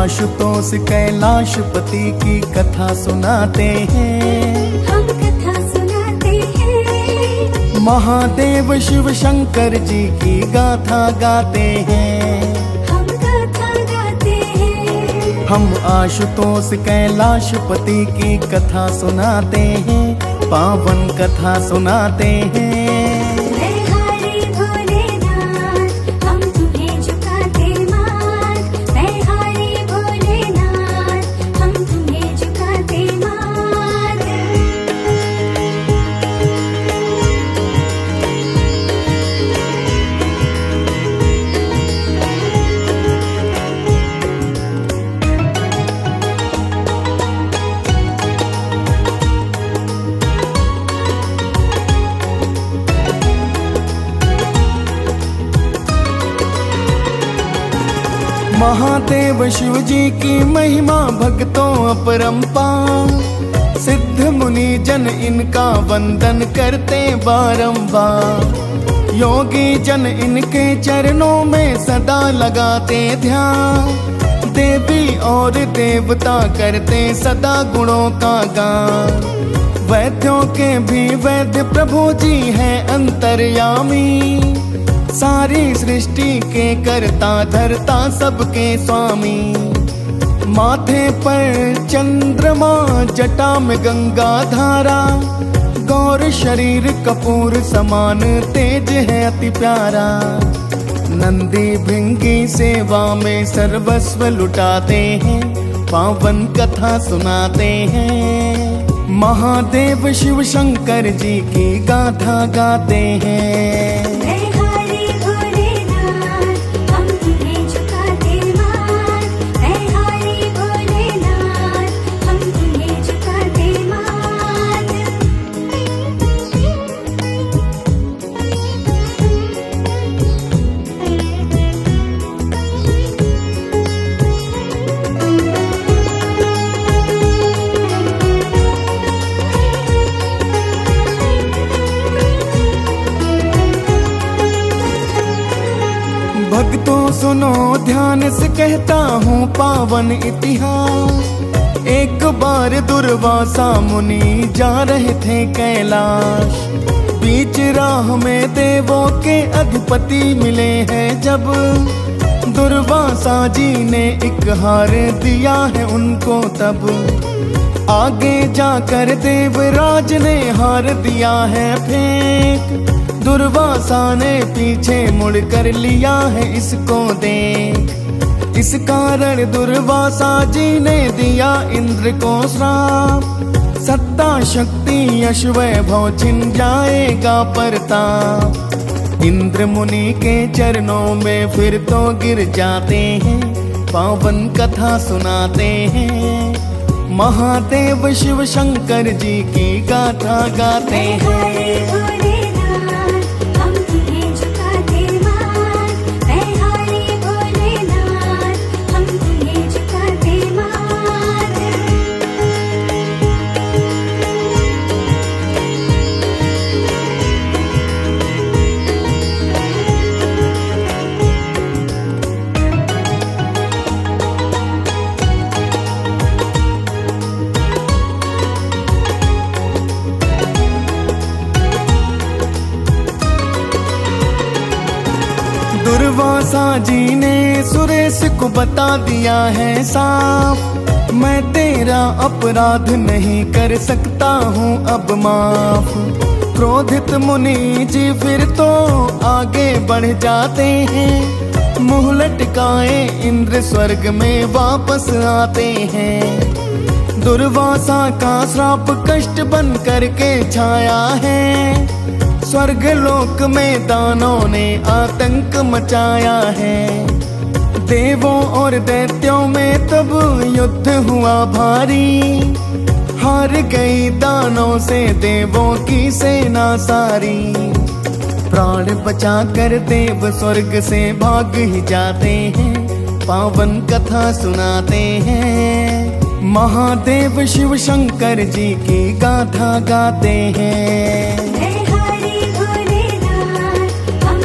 आशुतोष कैलाशपति की कथा सुनाते हैं, हम कथा सुनाते हैं। महादेव शिव शंकर जी की गाथा गाते हैं, हम गाथा गाते हैं। हम आशुतोष कैलाशपति की कथा सुनाते हैं, पावन कथा सुनाते हैं। महादेव शिव जी की महिमा भक्तों अपरंपार, सिद्ध मुनि जन इनका वंदन करते बारंबार। योगी जन इनके चरणों में सदा लगाते ध्यान, देवी और देवता करते सदा गुणों का गान। वैद्यों के भी वैद्य प्रभु जी हैं अंतर्यामी, सारी सृष्टि के करता धरता सबके स्वामी। माथे पर चंद्रमा जटा में गंगा धारा, गौर शरीर कपूर समान तेज है अति प्यारा। नंदी भृंगी सेवा में सर्वस्व लुटाते हैं, पावन कथा सुनाते हैं। महादेव शिव शंकर जी की गाथा गाते हैं। भक्तों सुनो ध्यान से कहता हूँ पावन इतिहास। एक बार दुर्वासा मुनि जा रहे थे कैलाश, बीच राह में देवों के अधिपति मिले हैं जब। दुर्वासा जी ने एक हार दिया है उनको तब, आगे जाकर देवराज ने हार दिया है फेंक। दुर्वासा ने पीछे मुड़ कर लिया है इसको देख। इस कारण दुर्वासा जी ने दिया इंद्र को श्राप, सत्ता शक्ति यश वैभव छिन जाएगा प्रताप। इंद्र मुनि के चरणों में फिर तो गिर जाते हैं, पावन कथा सुनाते हैं। महादेव शिव शंकर जी की गाथा गाते हैं। दुर्वासा जी ने सुरेश को बता दिया है साफ, मैं तेरा अपराध नहीं कर सकता हूँ अब माफ। क्रोधित मुनि जी फिर तो आगे बढ़ जाते हैं, मुँह लटकाए इंद्र स्वर्ग में वापस आते हैं। दुर्वासा का श्राप कष्ट बन करके छाया है, स्वर्ग लोक में दानों ने आतंक मचाया है। देवों और दैत्यों में तब युद्ध हुआ भारी, हार गई दानों से देवों की सेना सारी। प्राण बचा कर देव स्वर्ग से भाग ही जाते हैं, पावन कथा सुनाते हैं। महादेव शिव शंकर जी की गाथा गाते हैं। हम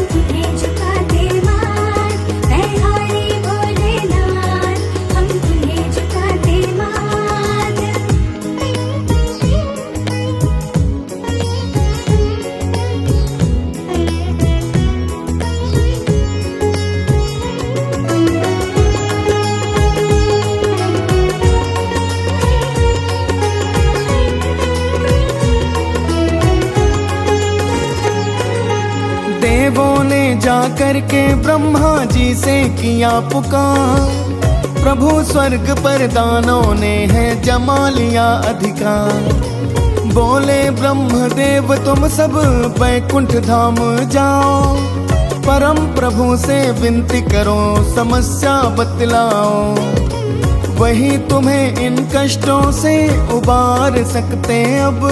देवों ने जाकर के ब्रह्मा जी से किया पुकार, प्रभु स्वर्ग पर दानों ने है जमा लिया अधिकार। बोले ब्रह्मदेव तुम सब बैकुंठ धाम जाओ, परम प्रभु से विनती करो समस्या बतलाओ, वही तुम्हें इन कष्टों से उबार सकते। अब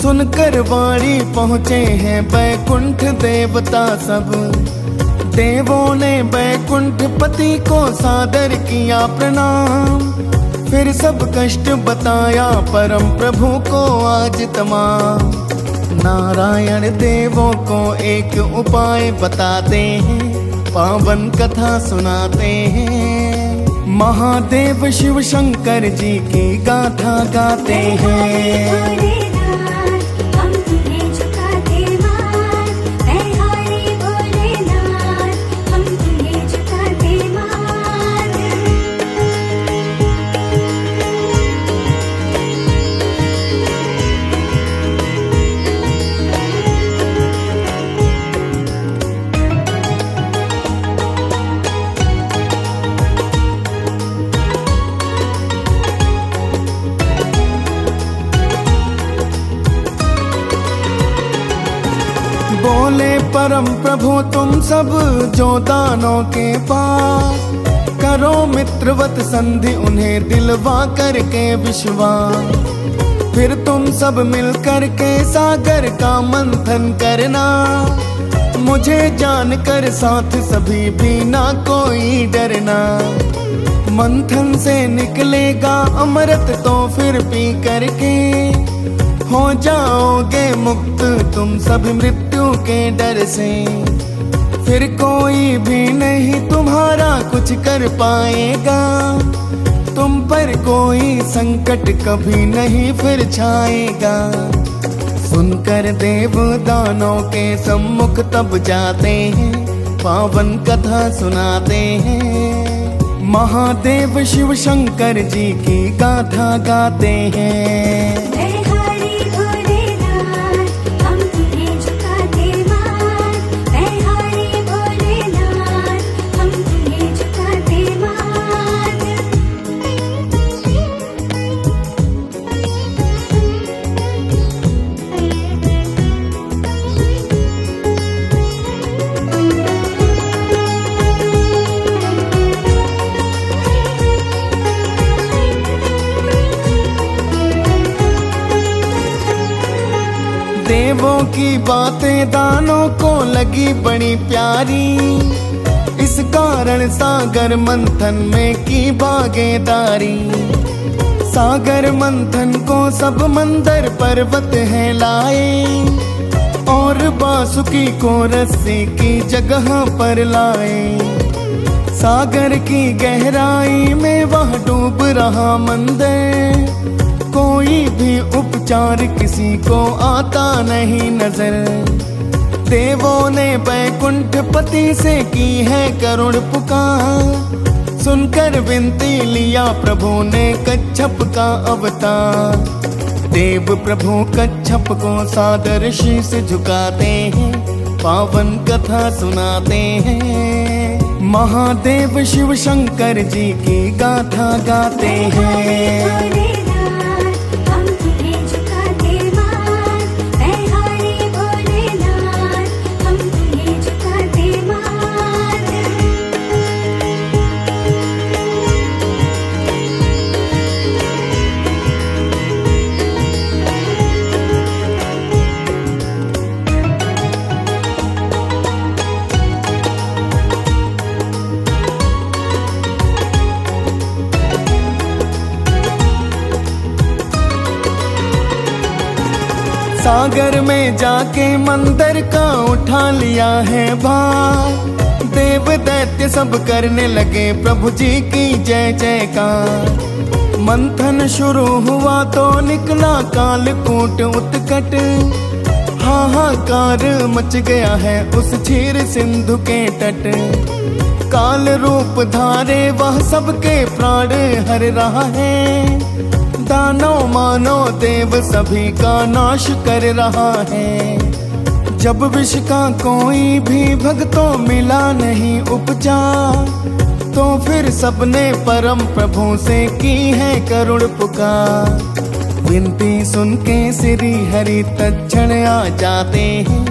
सुनकर वाणी पहुँचे हैं बैकुंठ देवता सब। देवों ने बैकुंठ पति को सादर किया प्रणाम, फिर सब कष्ट बताया परम प्रभु को आज तमाम। नारायण देवों को एक उपाय बताते हैं, पावन कथा सुनाते हैं। महादेव शिव शंकर जी की गाथा गाते हैं। बोले परम प्रभु तुम सब जो दानों के पास, करो मित्रवत संधि उन्हें दिलवा करके विश्वास। फिर तुम सब मिल करके सागर का मंथन करना, मुझे जानकर साथ सभी भी ना कोई डरना। मंथन से निकलेगा अमृत तो फिर पी करके हो जाओगे मुक्त तुम सब मृत्यु के डर से। फिर कोई भी नहीं तुम्हारा कुछ कर पाएगा, तुम पर कोई संकट कभी नहीं फिर छाएगा। सुनकर देव दानों के सम्मुख तब जाते हैं, पावन कथा सुनाते हैं। महादेव शिव शंकर जी की गाथा गाते हैं। देवों की बातें दानों को लगी बड़ी प्यारी, इस कारण सागर मंथन में की भागीदारी। सागर मंथन को सब मंदर पर्वत है लाए, और बासुकी को रस्सी की जगह पर लाए। सागर की गहराई में वह डूब रहा मंदिर, कोई भी उपचार किसी को आता नहीं नजर। देवों ने बैकुंठ पति से की है करुण पुकार, सुनकर विनती लिया प्रभु ने कच्छप का अवतार। देव प्रभु कच्छप को सादर शीश झुकाते हैं, पावन कथा सुनाते हैं। महादेव शिव शंकर जी की गाथा गाते हैं। सागर में जाके मंदिर का उठा लिया है भार, देव दैत्य सब करने लगे प्रभु जी की जय जयकार। मंथन शुरू हुआ तो निकला कालकूट उत्कट, हाहाकार मच गया है उस क्षीर सिंधु के तट। काल रूप धारे वह सबके प्राण हर रहा है, दानव मानव देव सभी का नाश कर रहा है। जब विष का कोई भी भक्तों मिला नहीं उपचार, तो फिर सबने परम प्रभु से की है करुण पुकार। विनती सुन के श्री हरि तत्क्षण आ जाते हैं,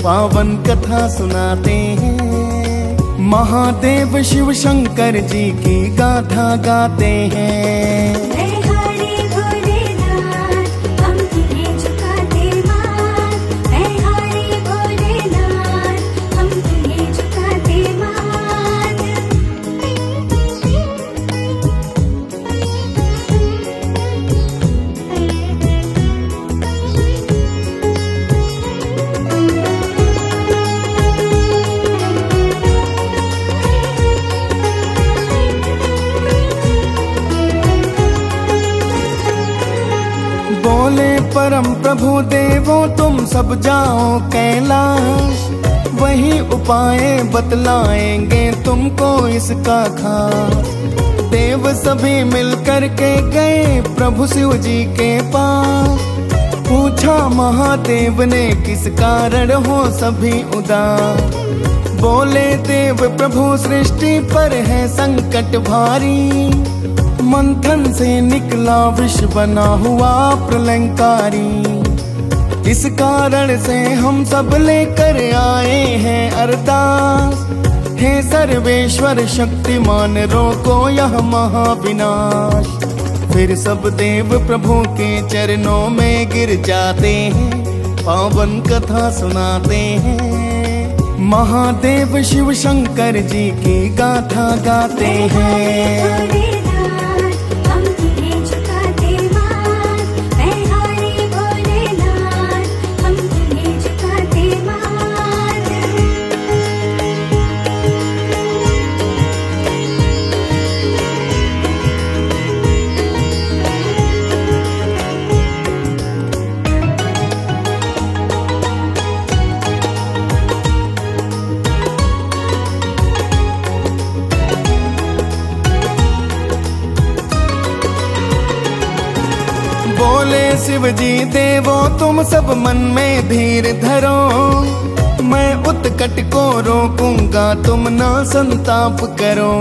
पावन कथा सुनाते हैं। महादेव शिव शंकर जी की गाथा गाते हैं। जय हरि भोलेनाथ, हम तुझे झुकाते माथ। जय हरि भोलेनाथ, हम तुझे झुकाते माथ। बोले परम प्रभु देवो तुम सब जाओ कैलाश, वही उपाय बतलाएंगे तुमको इसका खास। देव सभी मिल कर के गए प्रभु शिव जी के पास, पूछा महादेव ने किस कारण हो सभी उदास। बोले देव प्रभु सृष्टि पर है संकट भारी, मंथन से निकला विष बना हुआ प्रलयंकारी। इस कारण से हम सब लेकर आए हैं अरदास, हे सर्वेश्वर शक्तिमान रोको यह महाविनाश। फिर सब देव प्रभु के चरणों में गिर जाते हैं, पावन कथा सुनाते हैं। महादेव शिव शंकर जी की गाथा गाते हैं। हम तुझे झुकाते माथ। जय हरि भोलेनाथ, हम तुझे झुकाते माथ। बोले शिव जी देवो तुम सब मन में धीर धरो, मैं उत्कट को रोकूंगा तुम ना संताप करो।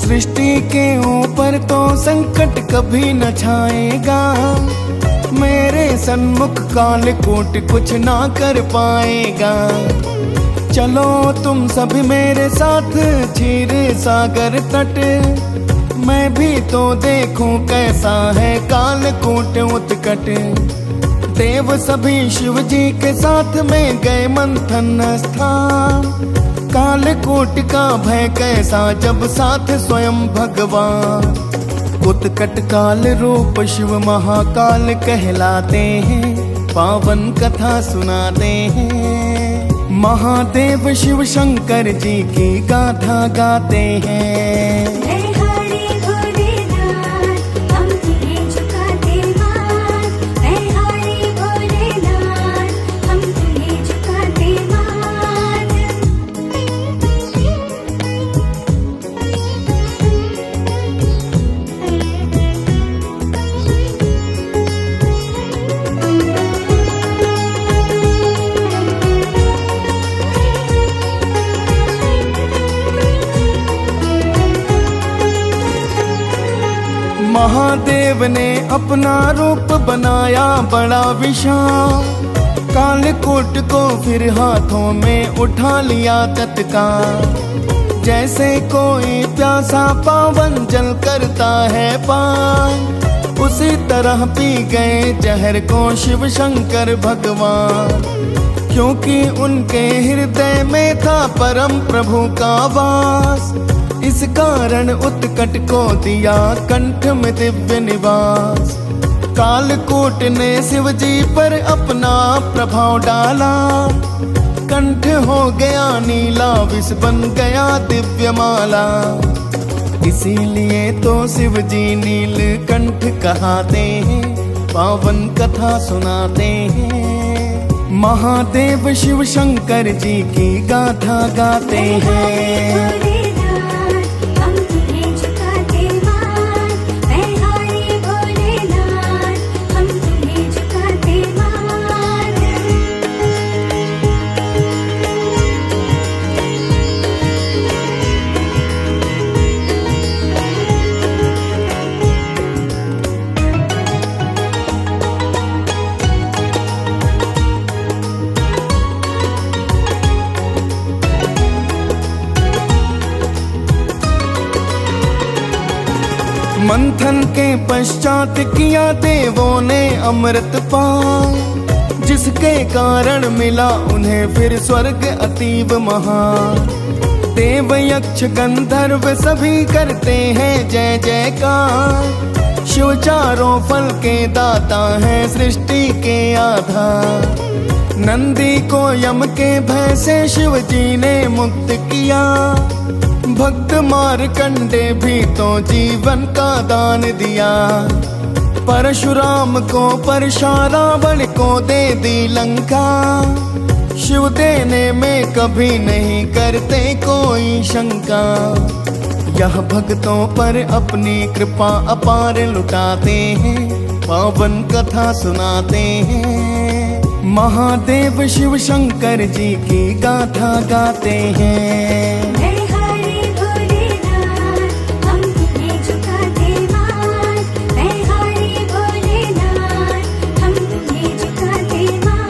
सृष्टि के ऊपर तो संकट कभी न छाएगा, मेरे सन्मुख काल कूट कुछ ना कर पाएगा। चलो तुम सभी मेरे साथ क्षीर सागर तट, मैं भी तो देखूं कैसा है कालकूट उत्कट। देव सभी शिव जी के साथ में गए मंथन स्थान, कालकूट का भय कैसा जब साथ स्वयं भगवान। उत्कट काल रूप शिव महाकाल कहलाते हैं, पावन कथा सुनाते हैं। महादेव शिव शंकर जी की गाथा गाते हैं। जय हरि भोलेनाथ, हम तुझे झुकाते माथ। जय हरि भोलेनाथ, हम तुझे झुकाते माथ। महादेव ने अपना रूप बनाया बड़ा विशाल, कालकूट को फिर हाथों में उठा लिया तत्काल। जैसे कोई प्यासा पावन जल करता है पान, उसी तरह पी गए जहर को शिव शंकर भगवान। क्योंकि उनके हृदय में था परम प्रभु का वास, इस कारण उत्कट को दिया कंठ में दिव्य निवास। कालकूट ने शिव जी पर अपना प्रभाव डाला, कंठ हो गया नीला विष बन गया दिव्य माला। इसीलिए तो शिव जी नील कंठ कहते हैं, पावन कथा सुनाते हैं। महादेव शिव शंकर जी की गाथा गाते हैं। हम तुझे झुकाते माथ। जय हरि भोलेनाथ, हम तुझे झुकाते माथ। मंथन के पश्चात किया देवों ने अमृत पान, जिसके कारण मिला उन्हें फिर स्वर्ग अतीव महान। देव यक्ष गंधर्व सभी करते हैं जय जयकार, शिव चारों फल के दाता है सृष्टि के आधार। नंदी को यम के भय से शिव जी ने मुक्त किया, भक्त मारकंडे भी तो जीवन का दान दिया। परशुराम को परशा रावण को दे दी लंका, शिव देने में कभी नहीं करते कोई शंका। यह भक्तों पर अपनी कृपा अपार लुटाते हैं, पावन कथा सुनाते हैं। महादेव शिव शंकर जी की गाथा गाते हैं। जय हरि भोलेनाथ, हम तुम्हें झुकाते माथ। जय हरि भोलेनाथ, हम तुम्हें झुकाते माथ।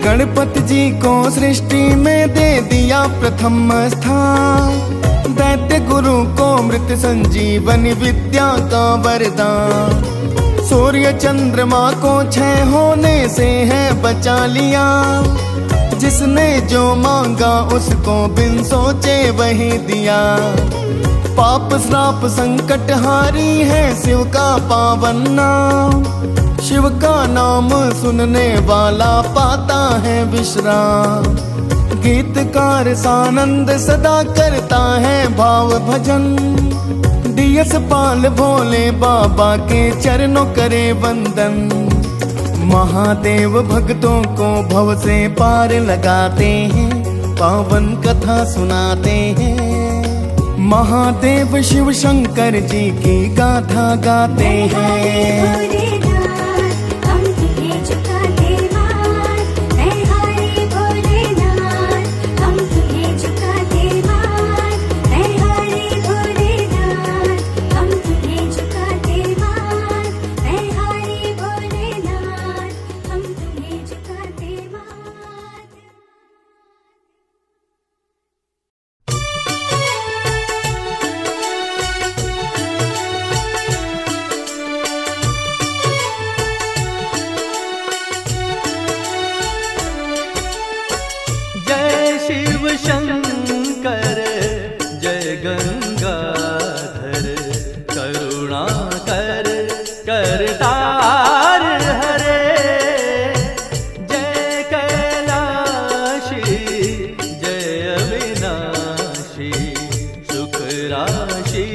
गणपति जी को सृष्टि में दे दिया प्रथम स्थान, दैत्य गुरु को मृत संजीवनी विद्या का वरदान। सूर्य चंद्रमा को क्षय होने से है बचा लिया, जिसने जो मांगा उसको बिन सोचे वही दिया। पाप श्राप संकट हारी है शिव का पावन नाम, शिव का नाम सुनने वाला पाता है विश्राम। गीतकार सानंद सदा करता है भाव भजन, दियस पाल भोले बाबा के चरणों करे वंदन। महादेव भक्तों को भव से पार लगाते हैं, पावन कथा सुनाते हैं। महादेव शिव शंकर जी की गाथा गाते हैं। शंकर जय गंगाधर, करुणा कर करतार हरे। जय कैलाशी जय अविनाशी, सुख राशि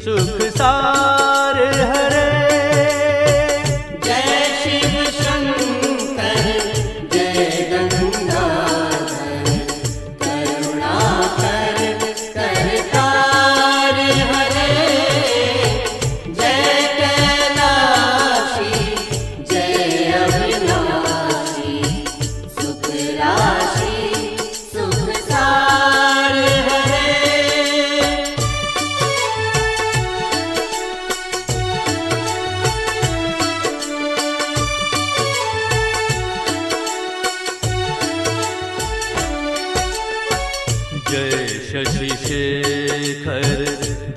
सुख सार हरे। जय शिव शंकर जय गंगाधर, शशि शेखर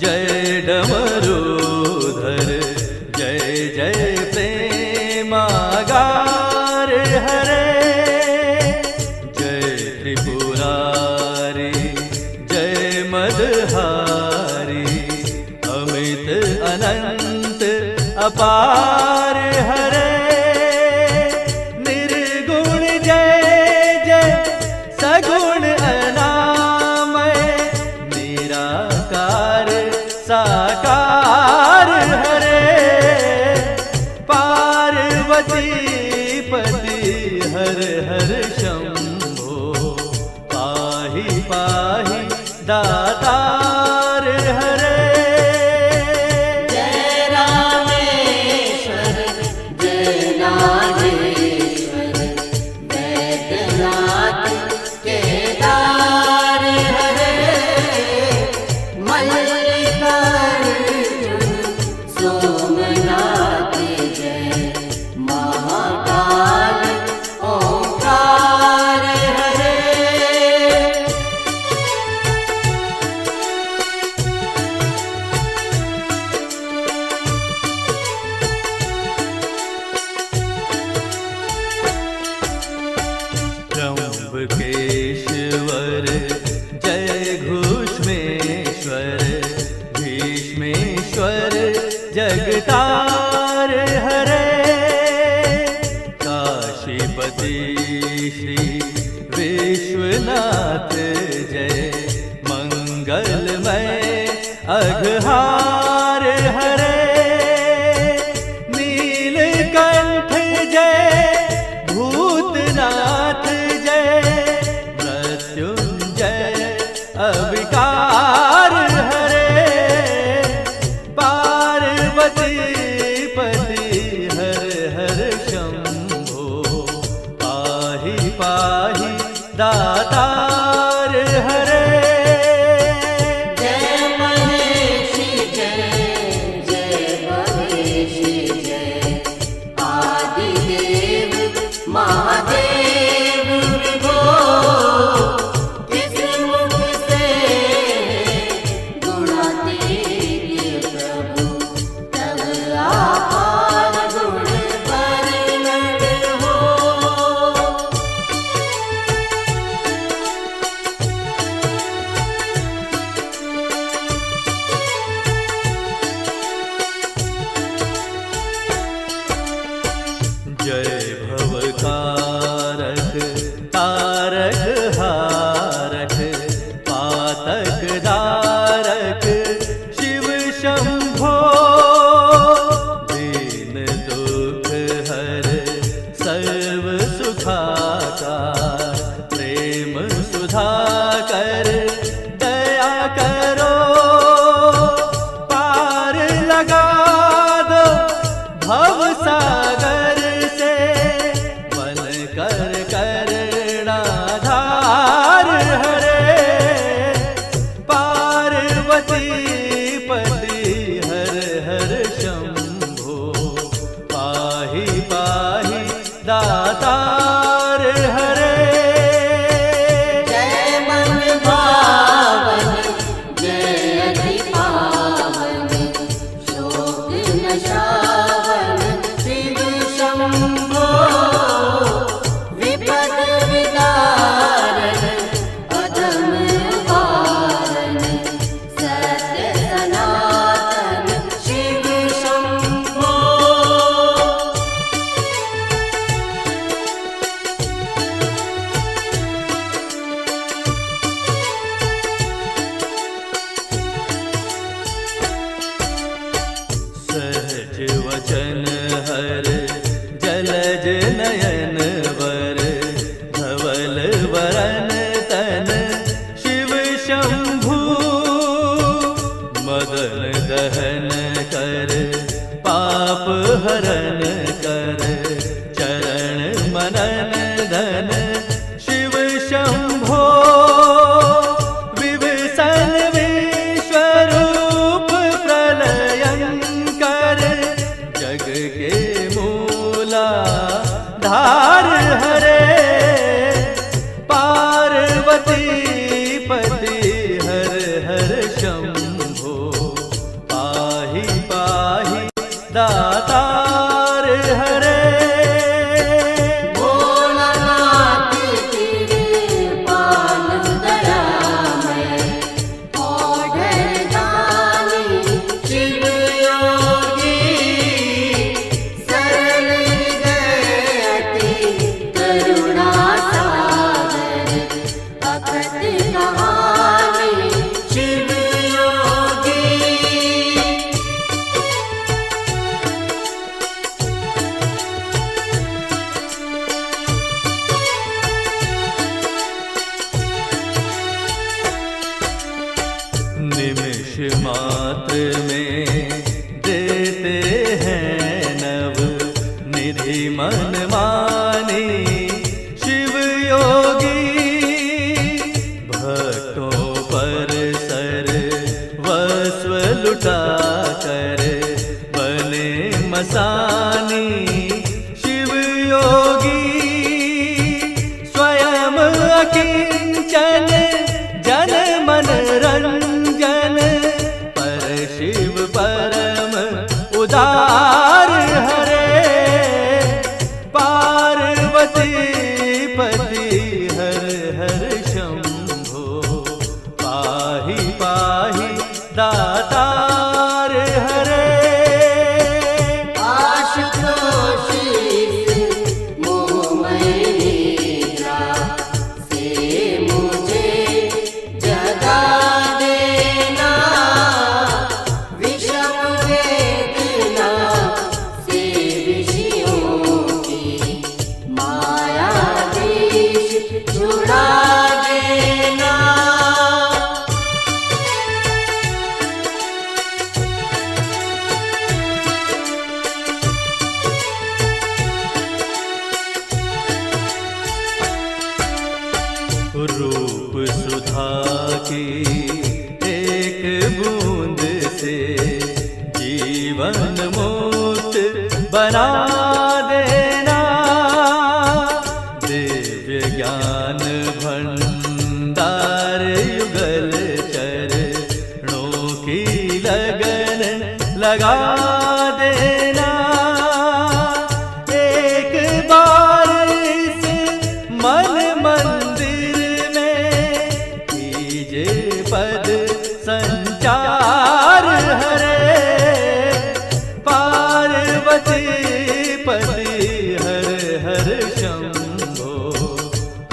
जय डमरूधर, जय जय प्रेमागार हरे। जय त्रिपुरारी जय मदहारी, अमित अनंत अपार हरे। निर्गुण जय जय सगुण साकार हरे। पार्वती पति हर हर शंभो, पाहि पाहि दातार हरे। जय रामेश्वर जय नागेश्वर, वैद्यनाथ केदार श्री विश्वनाथ जय मंगलमय अघहार हरे नीलकंठ जय भूतनाथ जय मृत्युंजय अविकार हरे पार्वती पति हर हर शंभो पाहि पाहि दातार हरे महादेव विभो किस मुख से गुणाती प्रभु तब आपार गुण वर्णन हो। जय भवकारक तारक हारक पातक दारक शिव शंभो दीन दुख हर सर्व सुखाकार प्रेम सुधाकर दया करो पार लगा दो भव सागर से मन कर करणाधार हरे पार्वती पति हर हर शंभो पाहि पाहि दातार हरे जय मन भावन जय अति पावन शोक नशावन शिव शंभो विपद विदारण अधम वारण सत्य सनातन शिव शंभो। सहज वचन हर जलज नयन वर धवल वरन तन शिव शंभु मदन दहन कर पाप हरन कर चरण मनन धन शिव शंभो विभीषण विश्वरूप प्रलयंकर जग के मूला धार हरे पार्वती पति हर हर शंभो पाहि पाहि दातार हरे भोलानाथ कृपाल दयामय ओढ़र दानी शिव योगी सरल हृदय अति करुणा सागर अकथ कहानी शिव योगी। निमिष मात्र में देते हैं नव निधि मन मानी शिव योगी भक्तों पर सर वस्व लुटा कर बने मसानी शिव योगी स्वयं अकिंचन जन मन रंजन पर शिव परम उदार हरे पार्वती पति हर हर शंभो पाहि पाहि दातार हरे आशुतोष मोहमय बना देना। दिव्य ज्ञान भंडार युगल चरणों की लगन लगा देना। एक बार इस मन मंदिर में कीजिए पद संचार हरे। पार्वती पति हर हर शंभो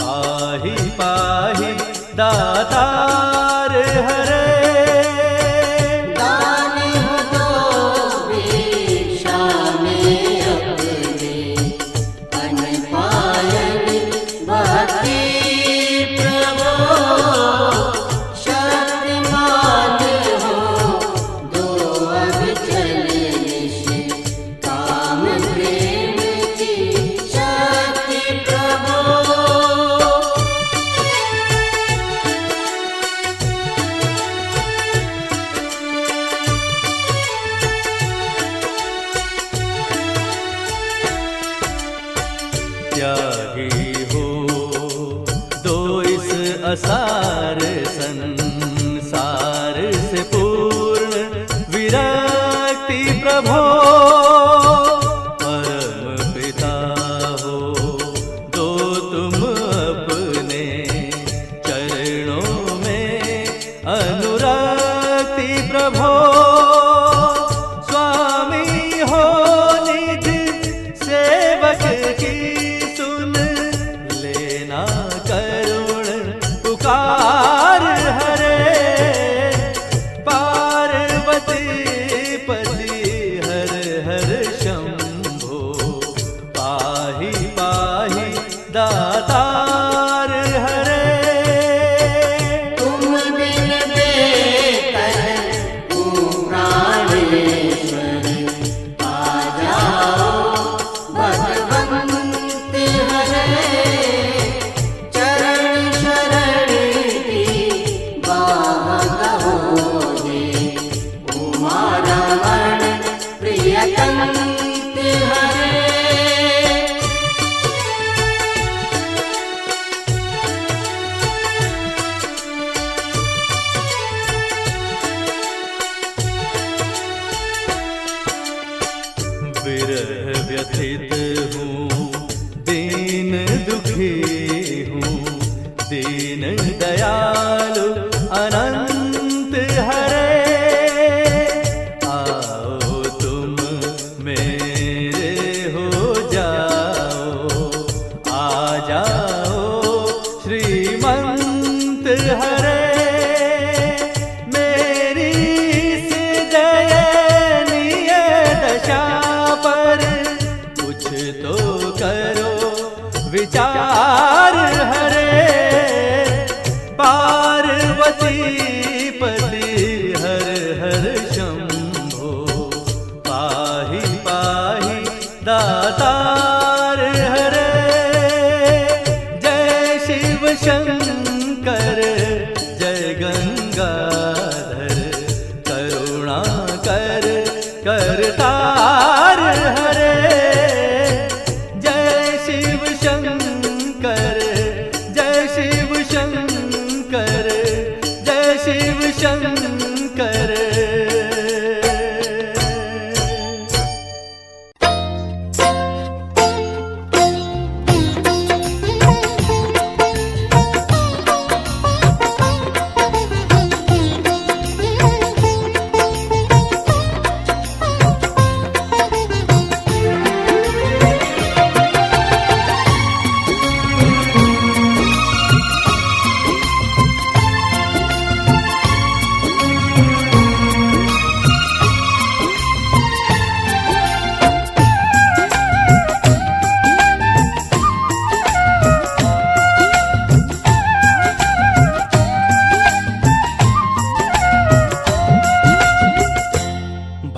पाहि पाहि दातार हरे। दान हो दो भिक्षा में अपने अन्न पायन भक्ति प्रभो। शक्तिमान हो दो अब चल निश काम प्रेम की शक्ति प्रभो। त्यागी हो दो इस असार संसार से पूर्ण विरक्ति प्रभो। परम पिता हो दो तुम अपने चरणों में अनुरक्ति प्रभो। स्वामी हो निज सेवक की सुन लेना करुण पुकार हरे। पार्वती पति हर हर शंभो पाहि पाहि दातार हरे। तुम बिन बेकर प्राणेश्वर आ जाओ भगवंत हरे। चरण शरण की बाह कहो दे उमा रमण प्रियतंत हरे। विरह व्यथित हूँ दीन दुखी हूँ दीन दयालु अनंत हरे। आओ तुम मेरे हो जाओ आ जाओ श्रीमंत हरे। मेरी इस दयनीय दशा पर कुछ तो करो विचार हरे। पार्वती पति हर हर शंभो पाहि पाहि दातार हरे। जय शिव शंकर जय गंगाधर करुणा कर करतार हरे। जय शिव शंकर जय शिव शंकर जय शिव शंकर।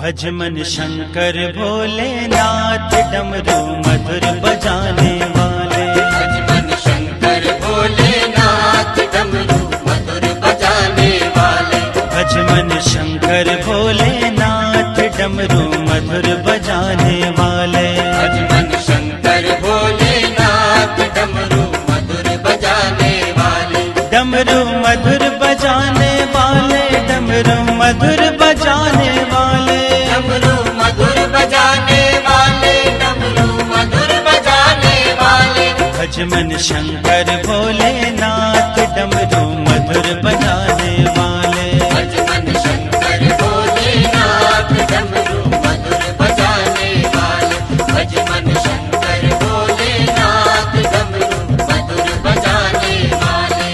भज मन शंकर भोलेनाथ डमरू मधुर बजाने वाले। भज मन शंकर भोलेनाथ डमरू मधुर बजाने वाले। भज मन शंकर भोलेनाथ डमरू मधुर बजाने वाले। भज मन शंकर भोलेनाथ डमरू मधुर बजाने वाले। डमरू मधुर बजाने वाले, डमरू मधुर बजाने वाले। डमरू मधुर बजाने वाले, डमरू मधुर बजाने वाले। भज मन शंकर भोलेनाथ डमरू मधुर बजाने वाले। भज मन शंकर भोलेनाथ डमरू मधुर बजाने वाले। भज मन शंकर भोलेनाथ डमरू मधुर बजाने वाले।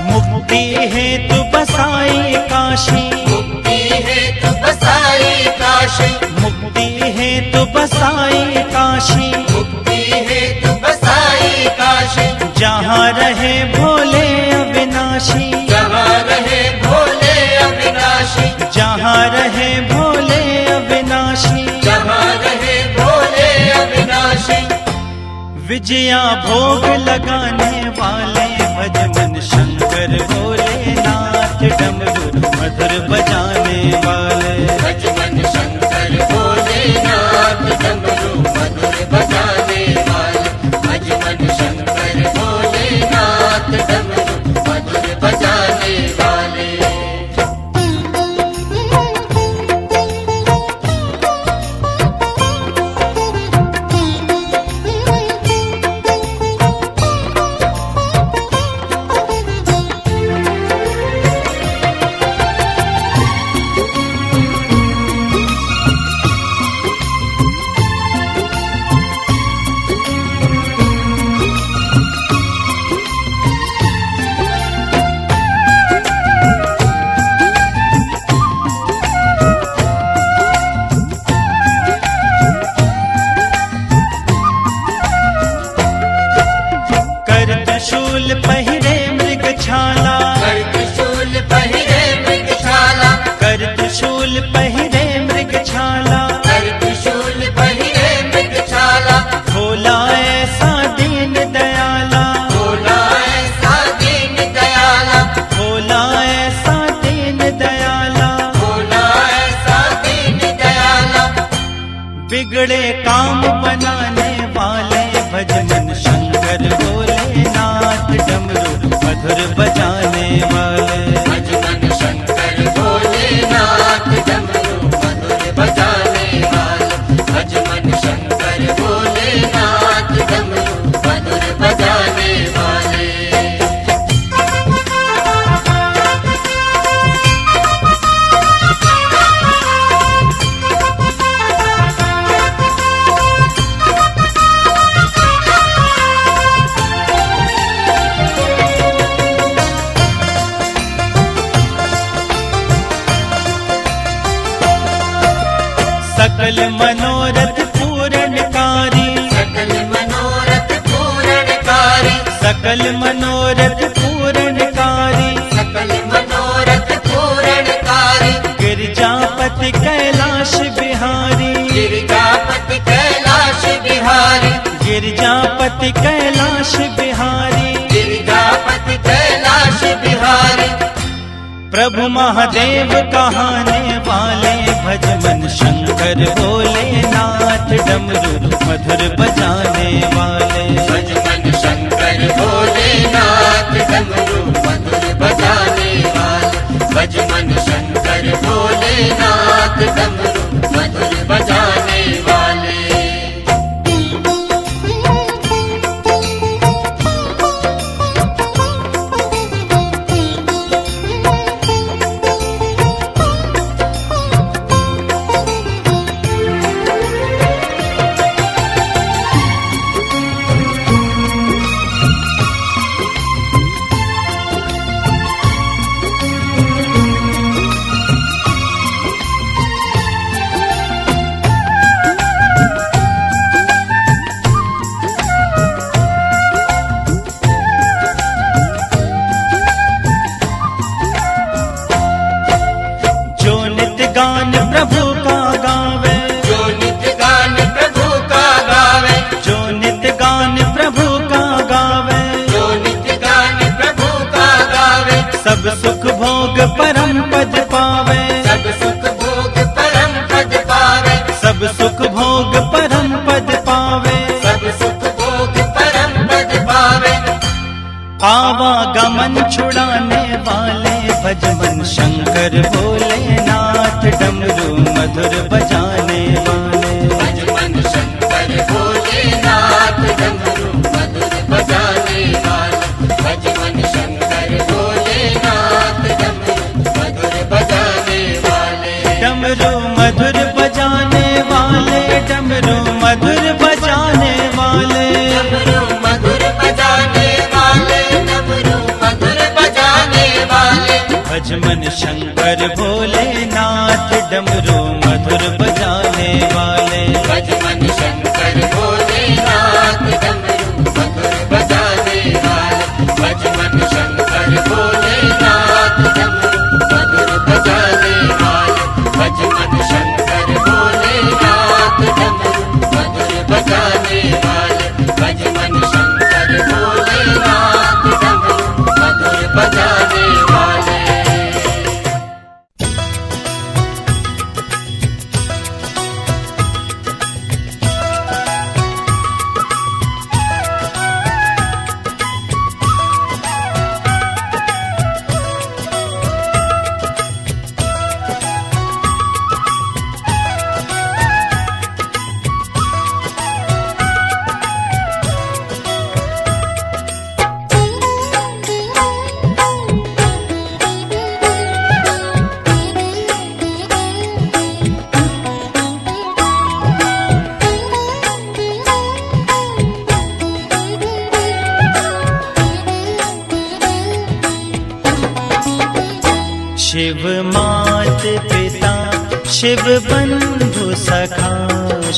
मुक्ति हेतु बसाई काशी, मुक्ति हेतु बसाई काशी। मुक्ति हेतु बसाई काशी। मुक्ति हेतु बसाई काशी। जहाँ रहे भोले अविनाशी, जहाँ रहे भोले अविनाशी। जहाँ रहे भोले अविनाशी। जहाँ रहे भोले अविनाशी। विजया भोग लगाने वाले। भज मन शंकर भोलेनाथ डमरू मधुर बजाने वाले। भज मन शंकर भोलेनाथ डमरू मधुर बजाने वाले। भज मन शंकर भोलेनाथ डमरू मधुर बजाने वाले। कर त्रिशूल पहिरे मृग छाला। कर त्रिशूल पहिरे मृग छाला। कर त्रिशूल पहिरे मृग छाला। कर त्रिशूल पहिरे मृग छाला। भोला ऐसा दीन दयाला। भोला ऐसा दीन दयाला। भोला ऐसा दीन दयाला। भोला ऐसा दीन दयाला। बिगड़े काम बनाने वाले। भज मन शंकर भोलेनाथ डमरू मधुर बजाने वाले। भज मन शंकर भोलेनाथ डमरू मधुर बजाने वाले। भज मन शंकर भोलेनाथ डमरू मधुर बजाने वाले। सकल मनोरथ पूरणकारी। सकल मनोरथ पूरणकारी। सकल मनोरथ पूरणकारी। सकल मनोरथ पूरणकारी। गिरजापति कैलाश बिहारी। गिरिजापति कैलाश बिहारी। गिरजापति कैलाश बिहारी। गिरिजापति कैलाश बिहारी। प्रभु महादेव कहाने वाले। भज मन शंकर भोलेनाथ डमरू मधुर बजाने वाले। भज मन शंकर भोलेनाथ डमरू मधुर बजाने वाले। भज मन शंकर भोलेनाथ डमरू मधुर बजाने वाले। भोग परम पद पावे, सब सुख भोग परम पद पावे, सब सुख भोग परम पद पावे, सब सुख भोग परम पद पावे। आवागमन छुड़ाने वाले भजमन शंकर भोलेनाथ, डमरू मधुर बजाने वाले, भजमन शंकर भोलेनाथ, डमरू मधुर बजाने वाले, भजमन शंकर भोलेनाथ, डमरू मधुर बजाने वाले, डमरू मधुर बजाने वाले, डमरू मधुर बजाने वाले, डमरू मधुर बजाने वाले, डमरू मधुर बजाने वाले, भजमन शंकर भोलेनाथ, डमरू मधुर बजाने वाले, भजमन शंकर भोलेनाथ, डमरू मधुर बजाने वाले, भजमन शंकर भोलेनाथ, डमरू मधुर बजाने वाले, भजमन शंकर भोलेनाथ, डमरू मधुर बजाने वाले, भजमन शंकर भोलेनाथ, डमरू मधुर बजाने वाले। शिव मात पिता शिव बंधु सखा,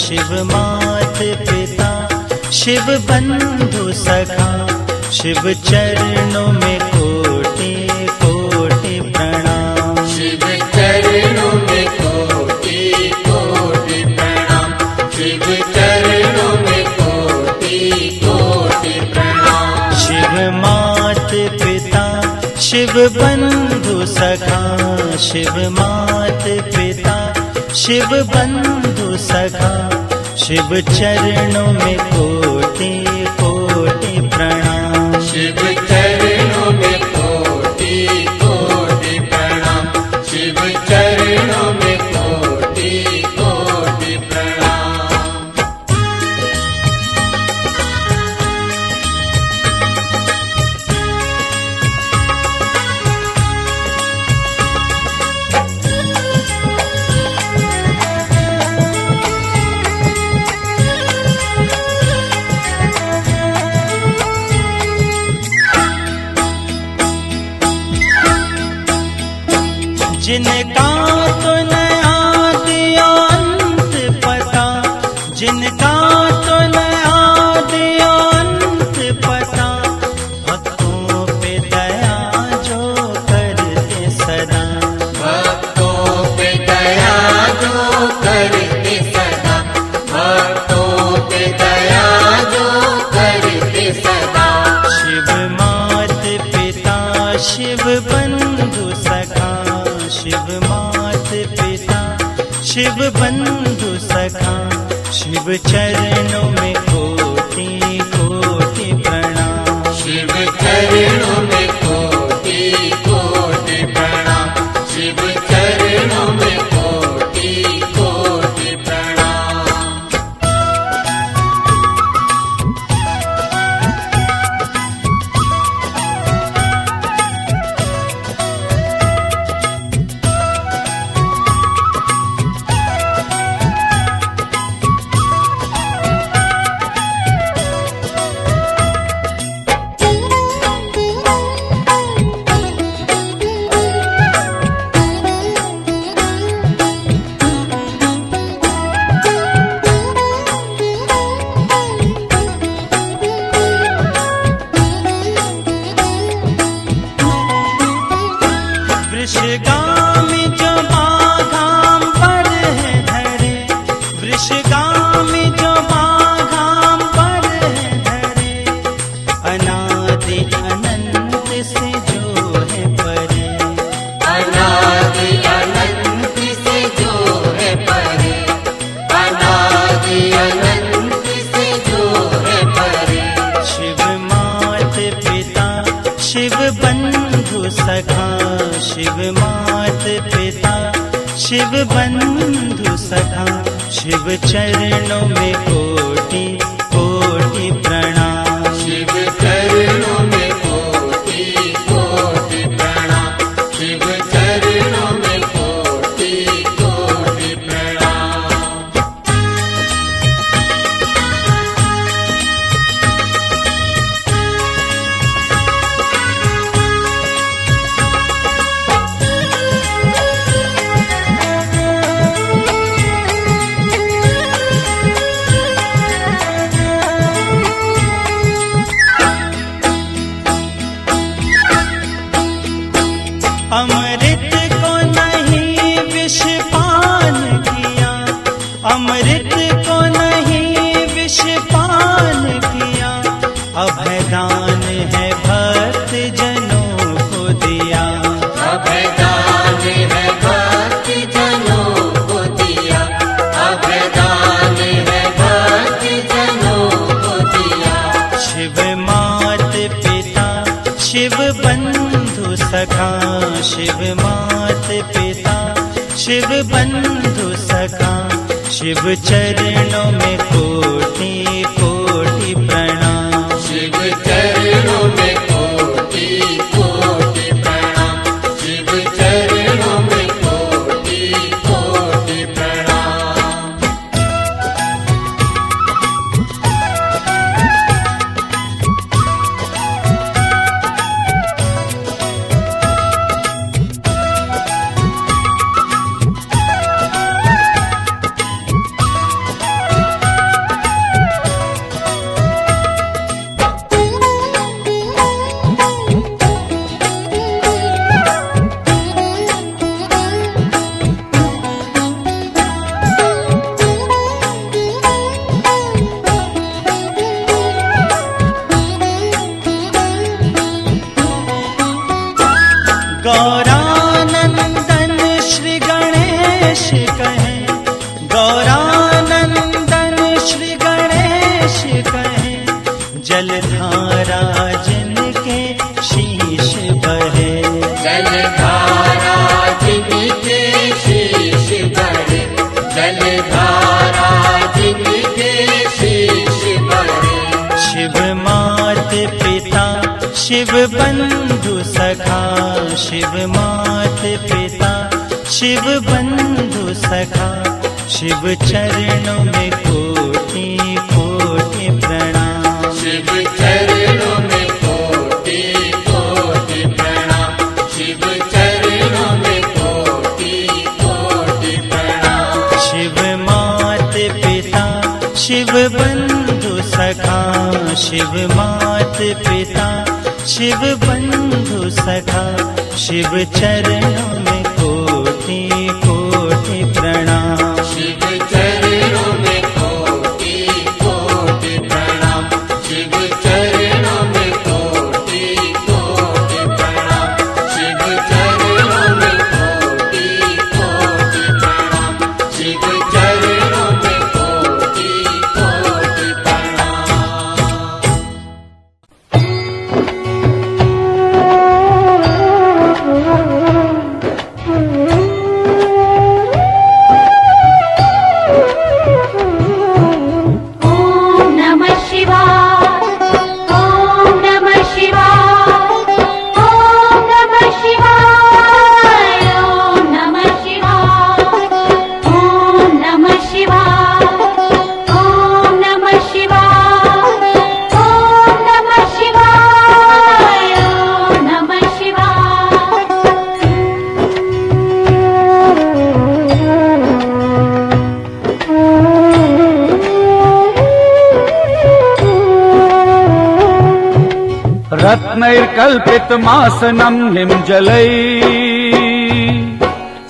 शिव मात पिता शिव बंधु सखा, शिव चरणों में कोटि कोटि प्रणाम, शिव चरणों में कोटि कोटि प्रणाम, शिव चरणों में कोटि कोटि प्रणाम। शिव मात पिता शिव बंधु सखा, शिव मात पिता शिव बंधु सखा, शिव चरणों में कोटि कोटि प्रणाम, शिव चरणों में कोटि कोटि प्रणाम, शिव चरणों में कोटि कोटि प्रणाम। जिनका तो नया दिया अंत पता, जिनका तो नया दिया अंत पता, भक्तों पे दया जो करते सदा, भक्तों पे दया जो करते सदा, भक्तों पे दया जो करते सदा। शिव मात पिता शिव बंधु सखा, शिव मात पिता शिव बंधु सखा, शिव चरणों में कोटि कोटि प्रणाम, शिव चरणों में कोटि कोटि प्रणाम, शिव चरणों में कोटि कोटि प्रणाम। वृषगामी जो बाधाम पर है धरे, वृषगामी जो बाधाम पर है धरे, अनादि अनंत से जो है परे, मात पिता शिव बंधु सखा, शिव चरणों में कोटि कोटि प्रणाम। शिव चरणों में कोटि कोटि प्रणाम, शिव चरणों में कोटि कोटि प्रणाम। अमृत को नहीं विष पान किया, अमृत को नहीं विष पान किया, अभयदान है भक्त जनों को दिया। अभयदान है भक्त जनों को दिया, अभयदान है भक्त जनों को दिया। शिव मात पिता शिव बंधु सखा, शिव मात पिता शिव बंधु सखा, शिव चरणों में कोटि कोटि प्रणाम। शिव चरणों में कोटि कोटि प्रणाम, शिव चरणों में कोटि कोटि प्रणाम। गौरानंदन श्री गणेश कहें, गौरानंदन श्री गणेश कहें, जलधारा जिनके शीश बहे। जलधारा जिनके शीश बहे, जलधारा जिनके शीश बहे। शिव मात पिता शिव बंधु सखा, शिव मात पिता शिव बंधु सखा, शिव चरणों में कोटि कोटि प्रणाम। शिव चरणों में कोटि कोटि प्रणाम, शिव चरणों में कोटि कोटि प्रणाम। शिव मात पिता शिव बंधु सखा, शिव मात पिता शिव बंधु सखा, शिव चरणों में कोटि कोटि प्रणाम। शिव चरणों में कोटि कोटि प्रणाम, शिव चरणों में कोटि कोटि प्रणाम, शिव चरणों में कोटि कोटि प्रणाम, शिव चरणों में कोटि कोटि प्रणाम। रत्नैर्कल्पितमासनं निमज्जलैः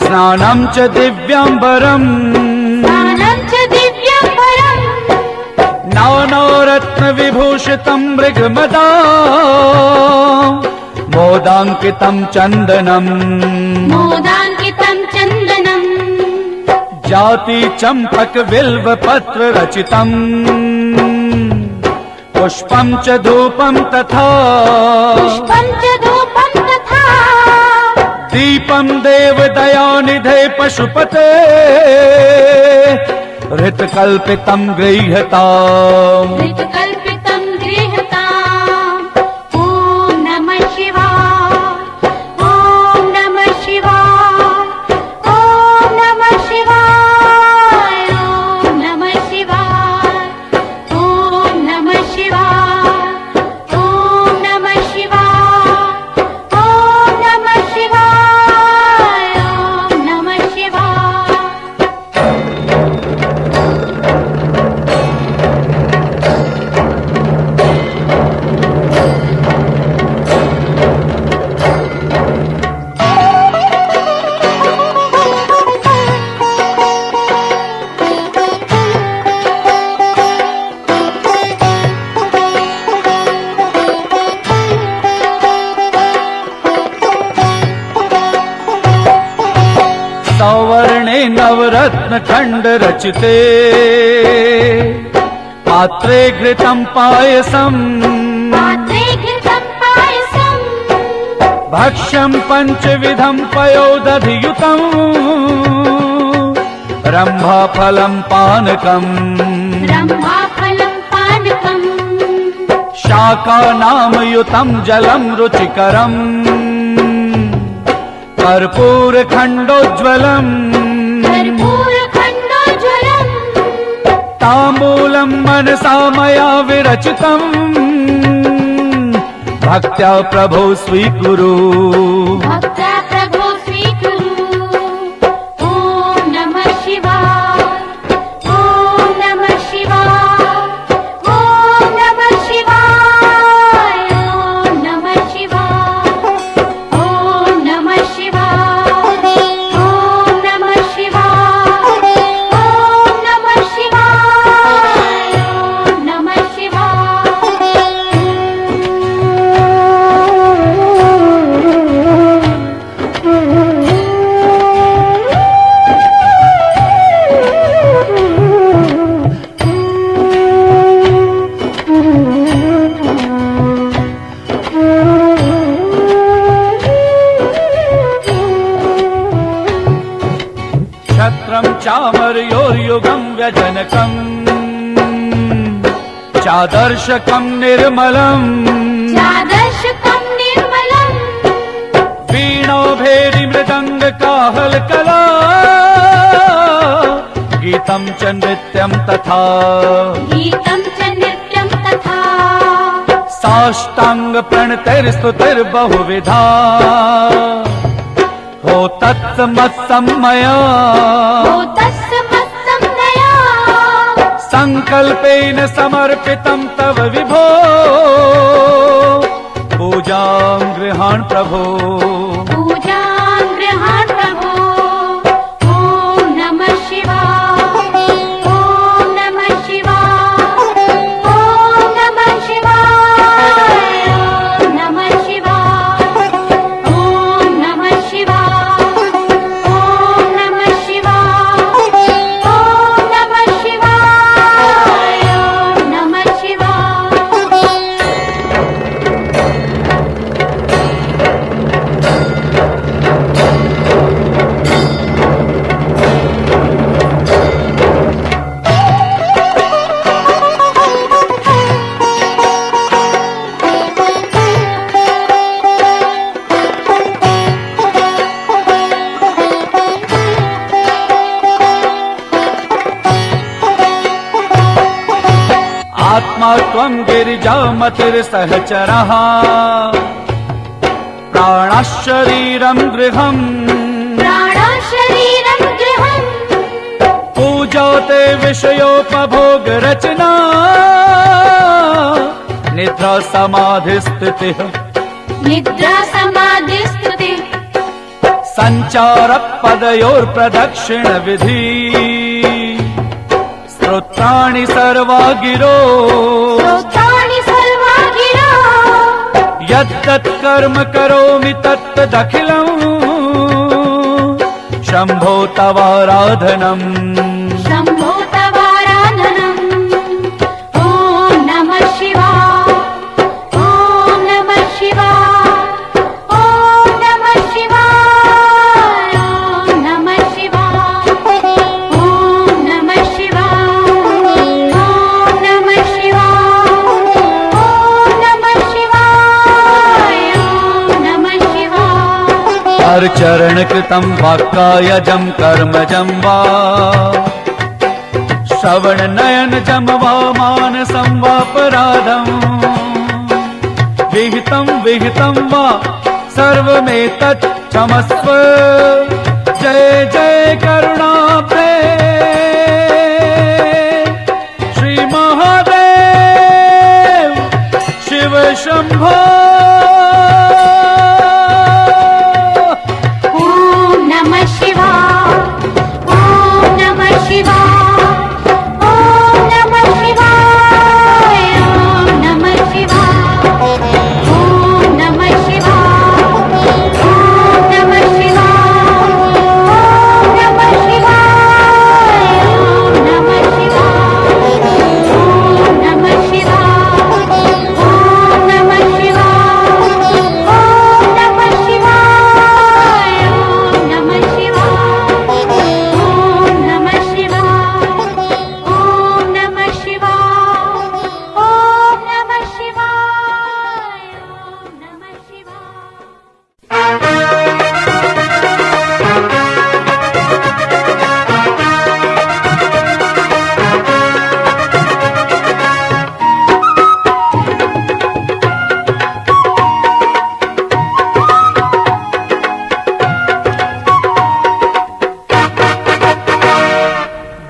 स्नानं च दिव्याम्बरम् नानारत्नविभूषितं मृगमदा मोदाङ्कितं चन्दनम् जाति चम्पक बिल्व पत्र रचितम् पुष्पं च धूपं तथा दीपम देव दयानिधे पशुपते हृतकल्पितं गृह्यताम् हृतकल्पितं गृह्यताम्। ॐ नमः शिवाय, ॐ नमः शिवाय, ॐ नमः शिवाय, ॐ नमः शिवाय, ॐ नमः शिवाय, ॐ नमः शिवाय, ॐ नमः शिवाय, ॐ नमः शिवाय। सौवर्णे नवरत्न खंड रचिते पात्रे घृतं पायसम् पात्रे घृतं पायसम् भक्ष्यं पंचविधं पयोदधियुतम् रम्भाफलं पानकम् ब्रह्माफलं पानकम् शाकानामयुतं जलं रुचिकरम् कर्पूरखण्डोज्ज्वलम् कर्पूरखण्डोज्ज्वलम् ताम्बूलं मनसा मया विरचितम् भक्त्या प्रभो स्वीकुरु भक्त्या प्रभो स्वीकुरु। ॐ नमः शिवाय, ॐ नमः शिवाय, ॐ नमः शिवाय, ॐ नमः शिवाय, ॐ नमः शिवाय, ॐ नमः शिवाय, ॐ नमः शिवाय, ॐ नमः छत्रं चामर्योर्युगं व्यजनकम् चादर्शकं निर्मलम् चादर्शकं निर्मलम् वीणो भेरी मृदंग काहलकला गीतं च नृत्यं तथा गीतं च नृत्यं तथा साष्टांग प्रणतिर्स्तुतिर्बहुविधा हो तत्समत्समया ओ तस्मत्तं दया संकल्पेन समर्पितं तव विभो पूजां गृहाण प्रभो पूजां गृहाण प्रभो। ॐ नमः शिवाय, ॐ नमः शिवाय, ॐ नमः शिवाय, ॐ नमः शिवाय, ॐ नमः शिवाय, ॐ नमः शिवाय, ॐ नमः शिवाय, ॐ नमः शिवाय। आत्मा त्वं गिरिजामतिर्सहचरः प्राणः शरीरं गृहम् प्राणः शरीरं गृहम् पूजा ते विषयोपभोगरचना निद्रा समाधिस्थितिः निद्रा समाधिस्तुते सञ्चारपदयोर्प्रदक्षिणविधि स्तोत्राणि सर्वा गिरो स्तोत्राणि सर्वा गिरो यत्तत् कर्म करोमि तत्तदखिलम् शम्भो तवाराधनम् शम्भो तवाराधनम्। ॐ नमः शिवाय, ॐ नमः शिवाय, ॐ नमः शिवाय, चरणकृतं वाक्कायजं कर्मजं वा श्रवणनयनजं वा मानसं वापराधम् विहितं वा सर्वमेतत् क्षमस्व। जय जय करुणाब्धे श्री महादेव शिव शंभो। ॐ नमः शिवाय ॐ नमः शिवाय ॐ नमः शिवाय ॐ नमः शिवाय ॐ नमः शिवाय ॐ नमः शिवाय ॐ नमः शिवाय ॐ नमः शिवाय ॐ नमः शिवाय ॐ नमः शिवाय ॐ नमः शिवाय ॐ नमः शिवाय ॐ नमः शिवाय ॐ नमः शिवाय ॐ नमः शिवाय ॐ नमः शिवाय।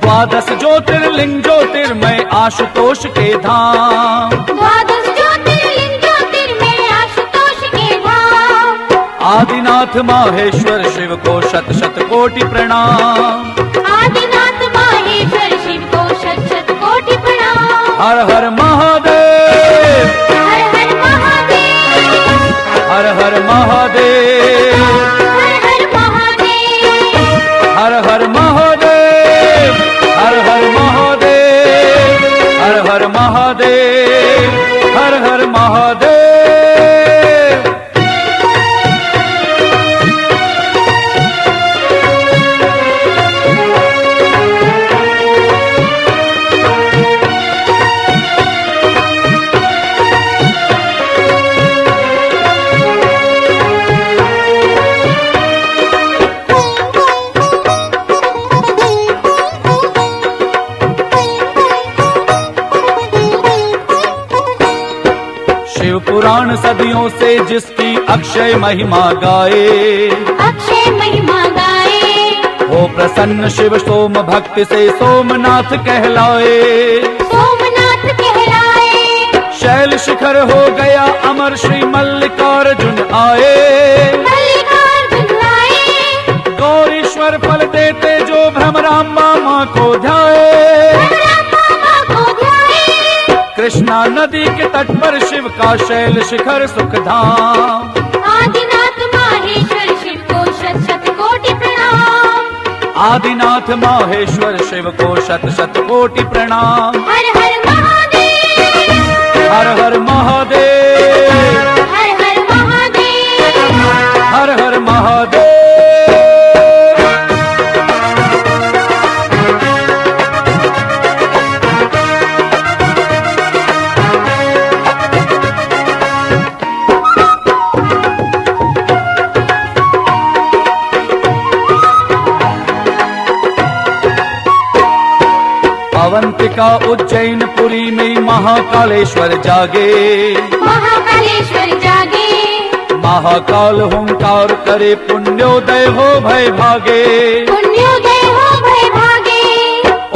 द्वादश ज्योतिर्लिंग ज्योतिर्मय आशुतोष के धाम। द्वादश ज्योतिर्लिंग ज्योतिर्मय आशुतोष के धाम। आदिनाथ माहेश्वर शिव को शत शत कोटि प्रणाम। आदिनाथ माहेश्वर शिव को शत शत कोटि प्रणाम। हर हर महादेव हर हर महादेव हर हर महादेव हर हर महादेव हर हर महादेव हर हर महादेव हर हर महादेव हर हर महादेव। शिव पुराण सदियों से जिसकी अक्षय महिमा गाए। अक्षय महिमा गाए। हो प्रसन्न शिव सोम भक्ति से सोमनाथ कहलाए। सोमनाथ कहलाए। शैल शिखर हो गया अमर श्री मल्लिकार्जुन आए। मल्लिकार्जुन आए। गौरीश्वर फल देते जो भ्रमराम्बा माँ को ध्याए। रामा को ध्याए। कृष्णा नदी के तट पर शिव का शैल शिखर सुख धाम। आदिनाथ माहेश्वर शिव को शत शत कोटि प्रणाम। आदिनाथ माहेश्वर शिव को शत शत कोटि प्रणाम। हर हर महादेव हर हर महादेव हर हर महादेव हर हर महादेव। अवंतिका उज्जैन पुरी में महाकालेश्वर जागे। महाकालेश्वर जागे। महाकाल हुंकार करे पुण्योदय हो भय भागे। पुण्योदय हो भय भागे।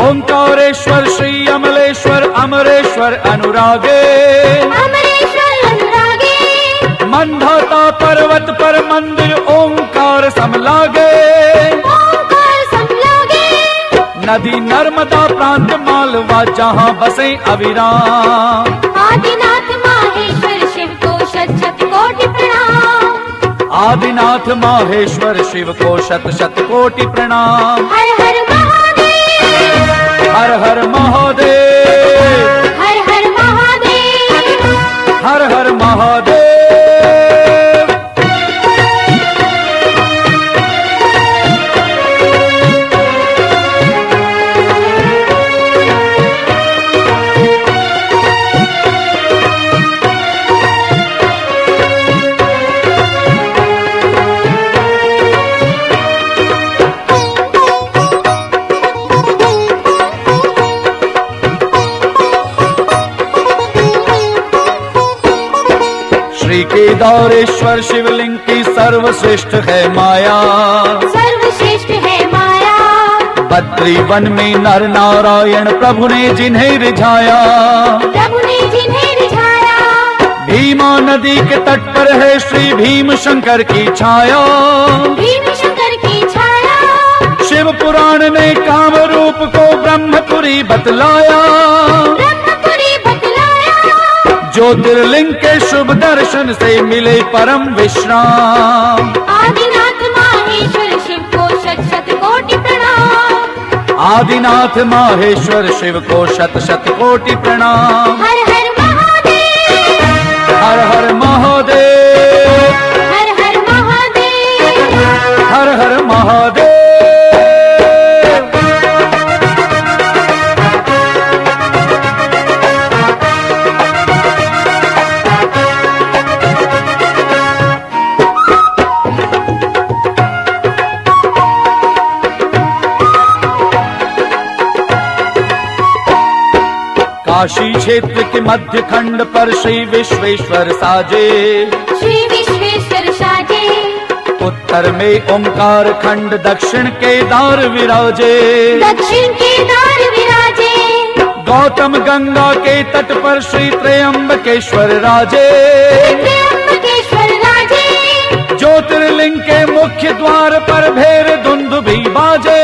ओंकारेश्वर श्री अमलेश्वर अमरेश्वर अनुरागे। अमरेश्वर अनुरागे। मंधाता पर्वत पर मंदिर ओंकार समलागे। ओंकार समलागे। नदी नर्मदा प्रांत मालवा जहाँ बसे अविराम। आदिनाथ माहेश्वर शिव को शत शत कोटि प्रणाम। आदिनाथ माहेश्वर शिव को शत शत कोटि प्रणाम। हर हर महादेव हर हर महादेव हर हर महादेव हर हर महादेव। केदारेश्वर शिवलिंग की सर्वश्रेष्ठ है माया। सर्वश्रेष्ठ है माया। बद्री वन में नर नारायण प्रभु ने जिन्हें रिझाया। प्रभु ने जिन्हें रिझाया। भीमा नदी के तट पर है श्री भीम शंकर की छाया। भीम शंकर की छाया। शिव पुराण ने काम रूप को ब्रह्मपुरी बतलाया। ब्रह्मपुरी बतलाया। ज्योतिर्लिंग के शुभ दर्शन से मिले परम विश्राम। आदिनाथ माहेश्वर शिव को शत शत कोटि प्रणाम। आदिनाथ माहेश्वर शिव को शत शत कोटि प्रणाम। हर हर महादेव। हर हर महादेव। हर हर महादेव। हर हर महादेव। काशी क्षेत्र के मध्य खंड पर श्री विश्वेश्वर साजे। श्री विश्वेश्वर साजे। उत्तर में ओंकार खंड दक्षिण केदार विराजे। दक्षिण केदार विराजे। गौतम गंगा के तट पर श्री त्र्यंबकेश्वर राजे। त्र्यंबकेश्वर राजे। ज्योतिर्लिंग के मुख्य द्वार पर भेर दुंदुभी बाजे।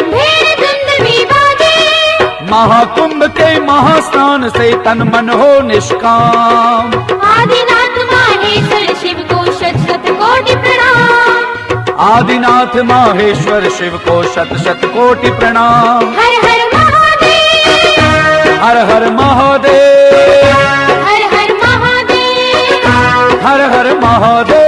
भेर दुंदुभी बाजे। महाकुंभ के महास्नान से तन मन हो निष्काम। आदिनाथ माहेश्वर शिव को शत शत कोटि प्रणाम। आदिनाथ माहेश्वर शिव को शत शत कोटि प्रणाम। हर हर महादेव। हर हर महादेव। हर हर महादेव। हर हर महादेव।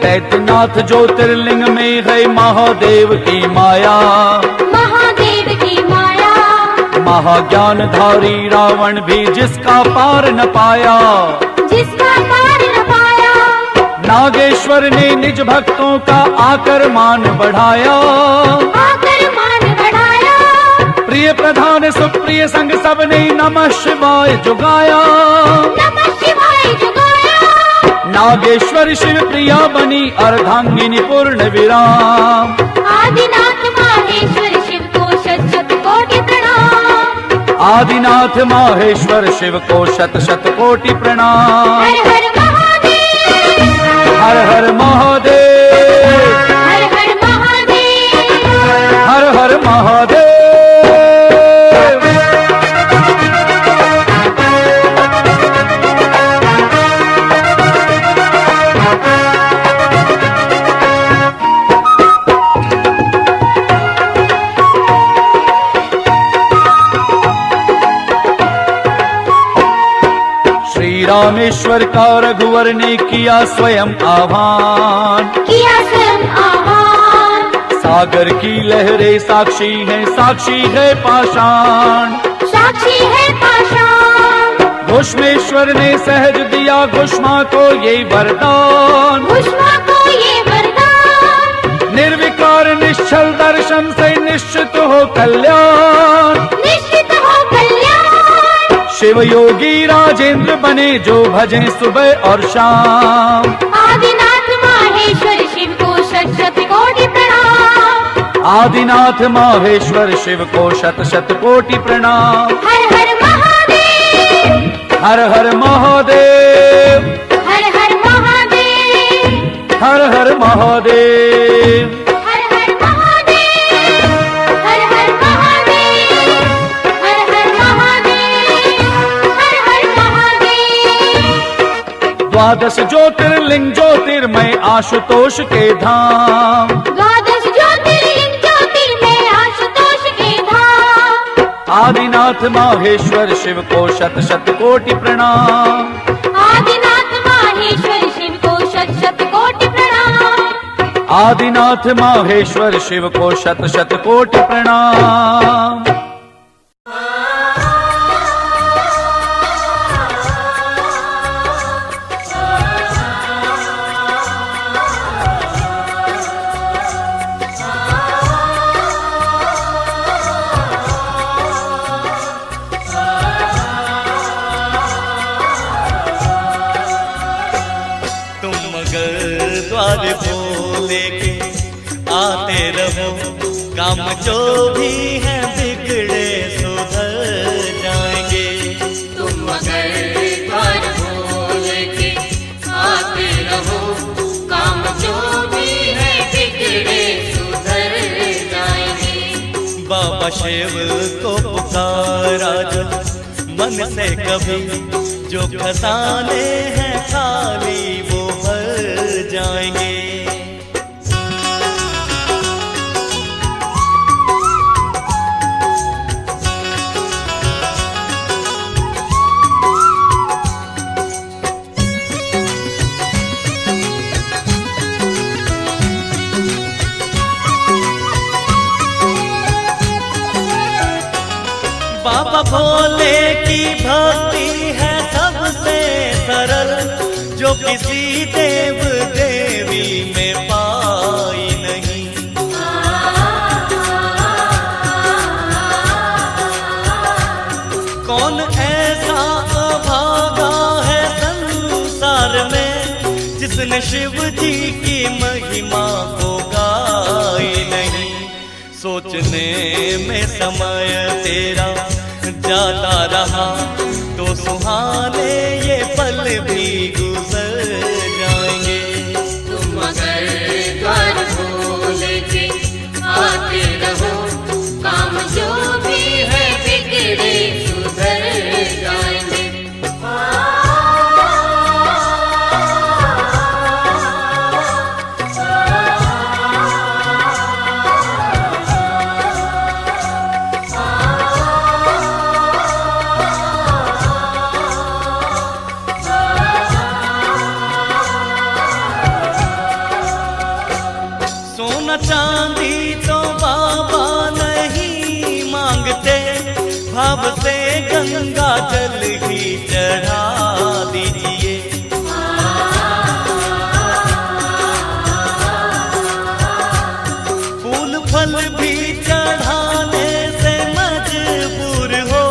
बैद्यनाथ ज्योतिर्लिंग में है महादेव की माया। महादेव की माया। महाज्ञानधारी रावण भी जिसका पार न पाया। जिसका पार न पाया। नागेश्वर ने निज भक्तों का आकर मान बढ़ाया। आकर मान बढ़ाया। प्रिय प्रधान सुप्रिय संग सबने नमः शिवाय जुगाया। नमः शिवाय जुगाया। नागेश्वर शिव प्रिया बनी अर्धांगिनी पूर्ण विराम। आदिनाथ माहेश्वर शिव को शत शत कोटि प्रणाम। आदिनाथ माहेश्वर शिव को शत शत कोटि प्रणाम। हर हर महादेव। हर हर महादेव। हर हर महादेव। हर हर महादेव। रामेश्वर का रघुवर ने किया स्वयं आह्वान। किया स्वयं आह्वान। सागर की लहरें साक्षी है पाषाण। साक्षी है पाषाण। घुष्मेश्वर ने सहज दिया घुष्मा को ये वरदान। घुष्मा को ये वरदान। निर्विकार निश्चल दर्शन से निश्चित हो कल्याण। निश्चित हो कल्याण। शिव योगी राजेंद्र बने जो भजें सुबह और शाम। आदिनाथ माहेश्वर शिव को शत शत कोटि प्रणाम। आदिनाथ माहेश्वर शिव को शत शत कोटि प्रणाम। हर हर महादेव। हर हर महादेव। हर हर महादेव। हर हर महादेव। हर हर महादेव। हर हर महादेव। हर हर महादेव। हर हर महादेव। द्वादश ज्योतिर्लिंग ज्योतिर्मय आशुतोष के धाम। द्वादश ज्योतिर्लिंग ज्योतिर्मय आशुतोष के धाम। आदिनाथ माहेश्वर शिव को शत शत कोटि प्रणाम। आदिनाथ माहेश्वर शिव को शत शत आदिनाथ माहेश्वर शिव को शत शत कोटि प्रणाम। द्वार खोले के आते रहो, काम जो भी है बिगड़े सुधर जाएंगे। तुम मगर द्वार खोले के आते रहो, काम जो भी है बिगड़े सुधर जाएंगे। बाबा शिव को पुकारा जो मन से कभी, जो खजाने हैं खाली वो भर जाएंगे। बाबा भोले की भक्ति है सबसे सरल, जो किसी देव देवी में पाई नहीं। कौन ऐसा अभागा है संसार में, जिसने शिव जी की महिमा को गाई नहीं। सोचने में समय तेरा जाता रहा, तो सुहाने ये पल भी गुजर जाएंगे। तुम मगर द्वार खोले के आते रहो, काम जो भी है बिगड़े सुधर जाएंगे। चांदी तो बाबा नहीं मांगते, भाव से गंगा जल ही चढ़ा दीजिए। फूल फल भी चढ़ाने से मजबूर हो,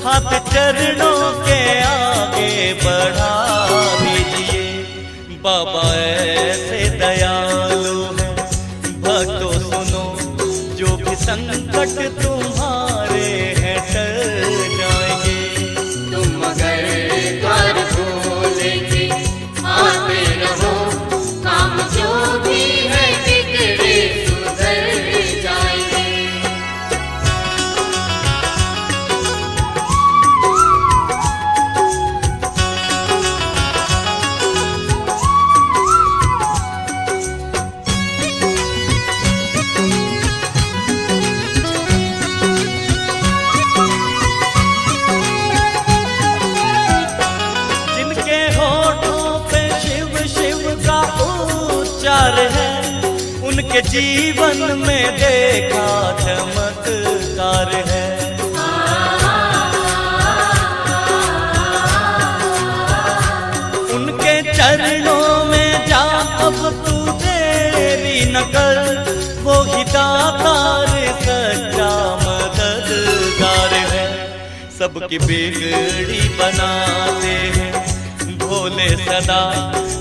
हाथ चरणों के आगे बढ़ा दीजिए। बाबा ऐसे दयालु तो सुनो, जो भी संकट तुम्हारे हैं टल जाएंगे। तुम मगर द्वार खोले के आते रहो, काम जो भी है बिगड़े सुधर जाएंगे। है उनके जीवन में देखा चमत्कार है। उनके चरणों में जा अब तू देरी न कर, वो ही दातार सच्चा मददगार है। सबकी बिगड़ी बनाते हैं भोले सदा,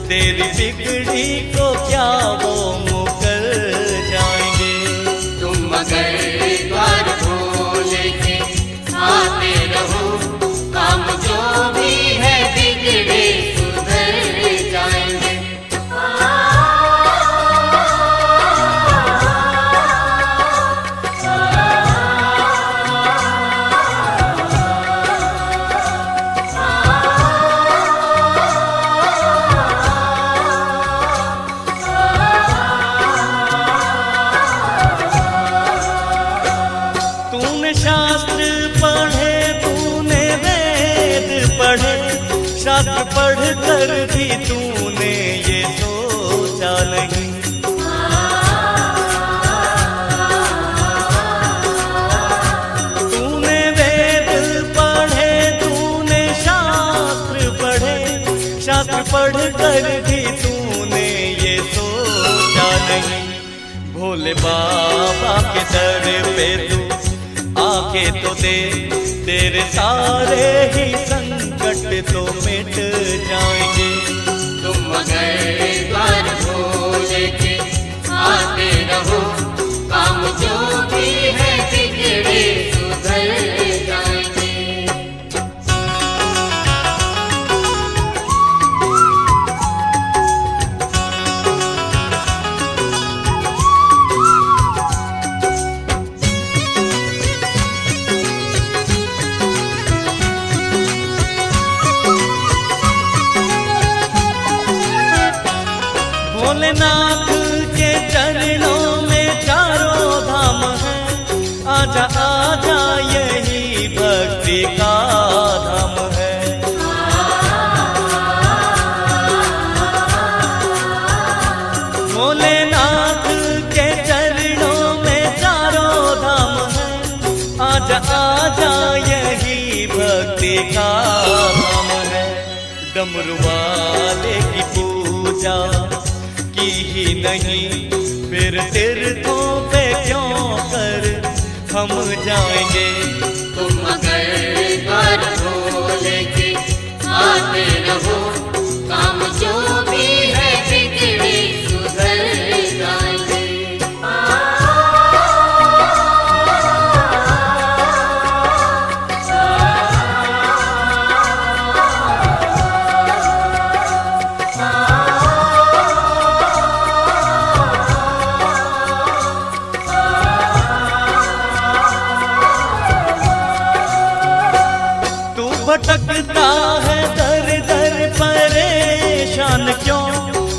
तेरी बिगड़ी को क्या वो मुकर जाएंगे। तुम मगर द्वार खोले के आते रहो, काम जो भी है बिगड़े सुधर जाएंगे। शास्त्र पढ़े, तूने वेद पढ़े, शास्त्र पढ़ कर भी तूने ये सोचा नहीं। कर भी तूने ये सोचा नहीं। भोले बाबा के दर पे तू आके तो दे, तेरे सारे ही संकट तो मिट जाएंगे। तुम मगर द्वार भोले के आते रहो, काम जो भी है बिगड़े सुधर जाएंगे। भोलेनाथ के चरणों में चारों धाम है, आजा आजा यही भक्ति का धाम है। भोलेनाथ के चरणों में चारों धाम है, आजा आजा यही भक्ति का धाम है। डमरू वाले की पूजा की ही नहीं, फिर तीर्थों पे क्यों कर हम जाएंगे। तुम मगर द्वार भोले के आते रहो, काम जो भी है बिगड़े सुधर जाएंगे। भटकता है दर दर परेशान क्यों,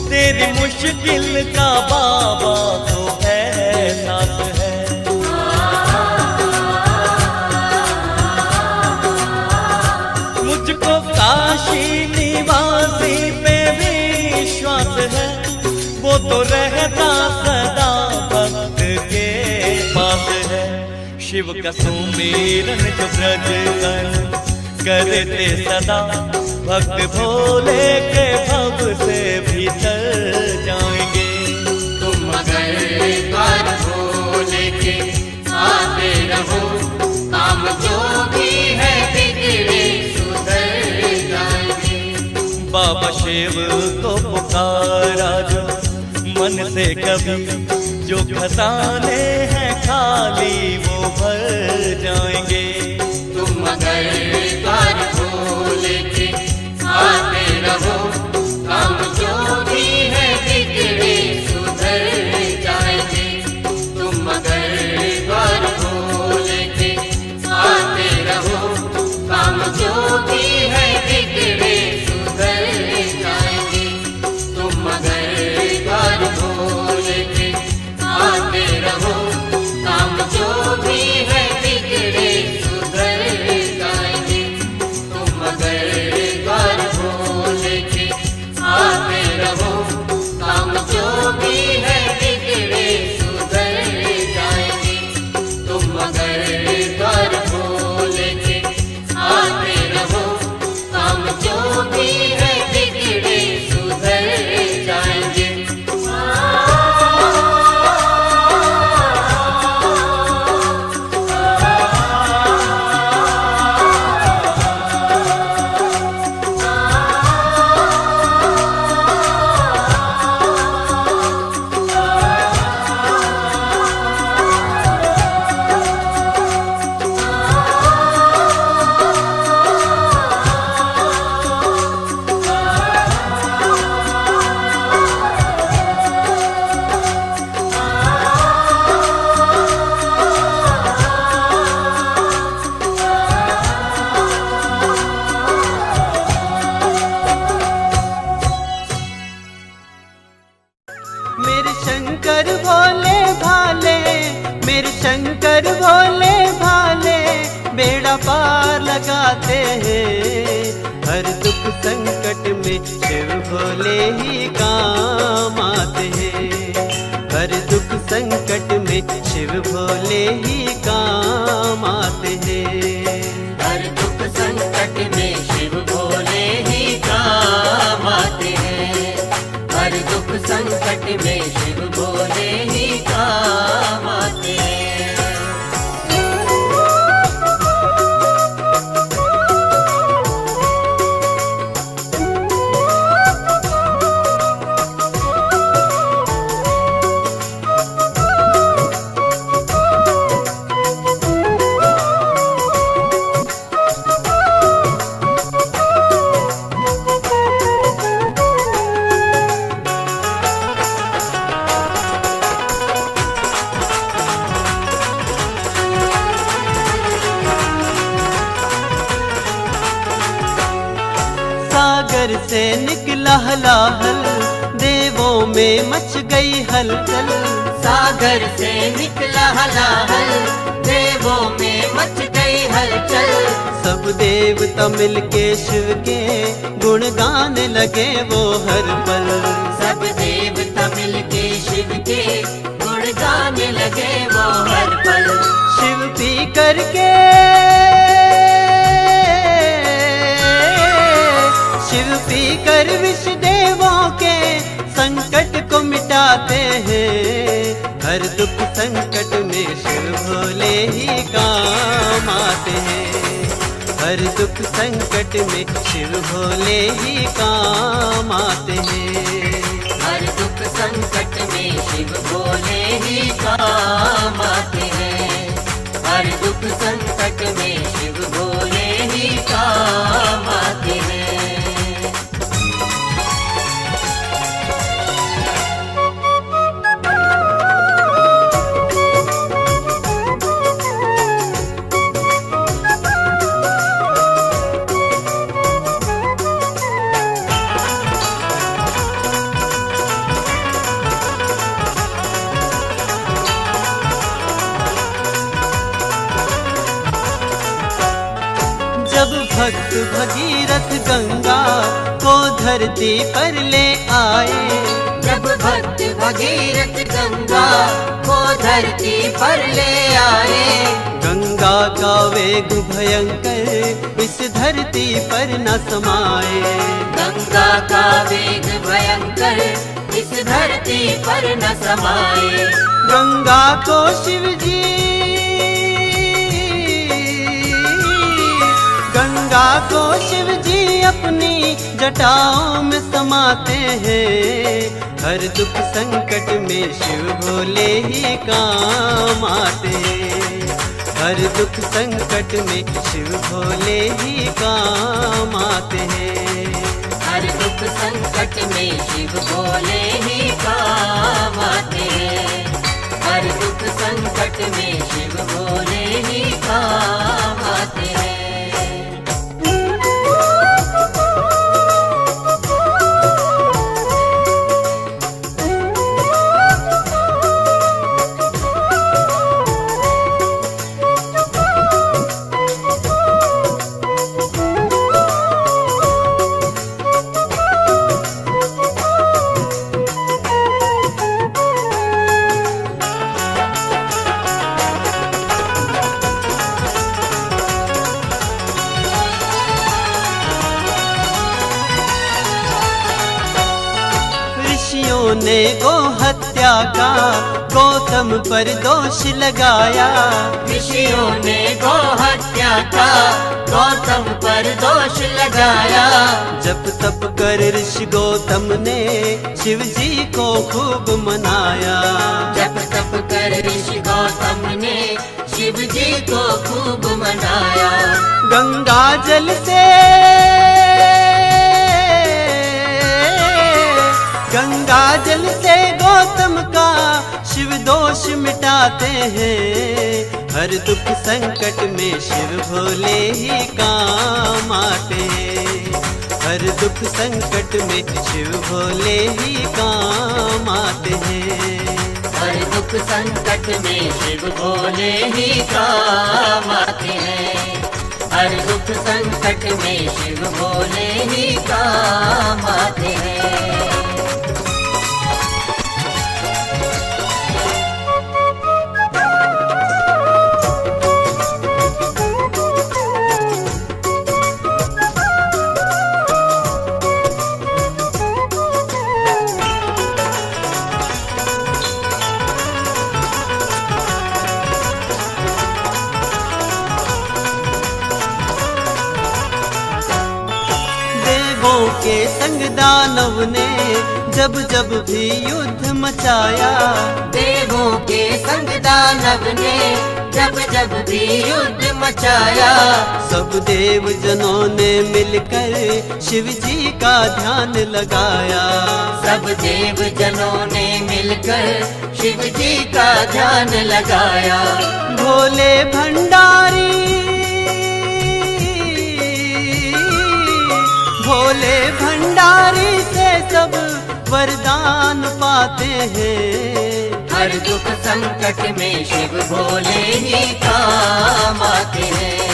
तेरी मुश्किल का बाबा तो एहसास है। मुझको काशी निवासी पे विश्वास है, वो तो रहता सदा भक्त के पास है। शिव का सुमिरन जो ब्रज करते सदा, भक्त भोले के भव से भीतर जाएंगे। तुम मगर द्वार भोले के आते रहो, काम जो भी है बिगड़े सुधर जाएंगे। बाबा शिव को पुकारा जो मन से कभी, जो खजाने हैं खाली वो भर जाएंगे। तुम मगर द्वार भोले के आते रहो, काम जो भी है बिगड़े सुधर जाएंगे। तुम मगर द्वार भोले के आते रहो, काम जो भी है बिगड़े सुधर जाएंगे। तुम मगर द्वार भोले के आते रहो, काम जो भी है बिगड़े सुधर जाएंगे। तुम मगर द्वार भोले के आते रहो, काम जो भी है बिगड़े सुधर जाएंगे। तुम मगर द्वार भोले के आते रहो, काम जो भी है बिगड़े सुधर जाएंगे। मेरे शंकर भोले भाले, मेरे शंकर भोले भाले, बेड़ा पार लगाते हैं। हर दुख संकट में शिव भोले ही काम आते हैं। हर दुख संकट में शिव भोले ही काम आते हैं। हर दुख संकट में शिव भोले ही काम आते हैं। संकट में शिव भोले ही काम आते हैं। सागर से निकला हलाहल, देवों में मच गई हलचल। सागर से निकला हलाहल, देवों में मच गई हलचल। सब देवता मिलके शिव के गुण गाने लगे वो हर पल। सब देवता मिलके शिव के गुण गाने लगे वो हर पल। शिव पी करके शिव पी कर विष देवों के संकट को मिटाते हैं। हर दुख संकट में शिव भोले ही काम आते हैं। हर दुख संकट में शिव भोले ही काम आते हैं। हर दुख संकट में शिव भोले ही काम आते हैं। हर दुख संकट में शिव भोले ही काम आते हैं। जब भक्त भगीरथ गंगा को धरती पर ले आए। जब भक्त भगीरथ गंगा को धरती पर ले आए। गंगा का वेग भयंकर इस धरती पर न समाए। गंगा का वेग भयंकर इस धरती पर न समाए। गंगा को शिव जी गंगा को शिव जी अपनी जटाओं में समाते हैं। हर दुख संकट में शिव भोले ही काम आते हैं। हर दुख संकट में शिव भोले ही काम आते हैं। हर दुख संकट में शिव भोले ही काम आते हैं। हर दुख संकट में शिव भोले ही काम आते हैं। ऋषियों ने गो हत्या का गौतम पर दोष लगाया। ऋषियों ने गो हत्या का गौतम पर दोष लगाया। जप तप कर ऋषि गौतम ने शिव जी को खूब मनाया। जप तप कर ऋषि गौतम ने शिव जी को खूब मनाया। गंगा जल से गंगा जल से गौतम का शिव दोष मिटाते हैं। हर दुख संकट में शिव भोले ही काम आते हैं। हर दुख संकट में शिव भोले ही काम आते हैं। हर दुख संकट में शिव भोले ही काम आते हैं। हर दुख संकट में शिव भोले ही काम आते हैं। के संग दानव ने जब जब भी युद्ध मचाया, देवों के संग दानव ने जब जब भी युद्ध मचाया, सब देव जनों ने मिलकर शिव जी का ध्यान लगाया। सब देव जनों ने मिलकर शिव जी का ध्यान लगाया। भोले भंडारी, भोले भंडारी से सब वरदान पाते हैं। हर दुख संकट में शिव भोले ही काम आते हैं।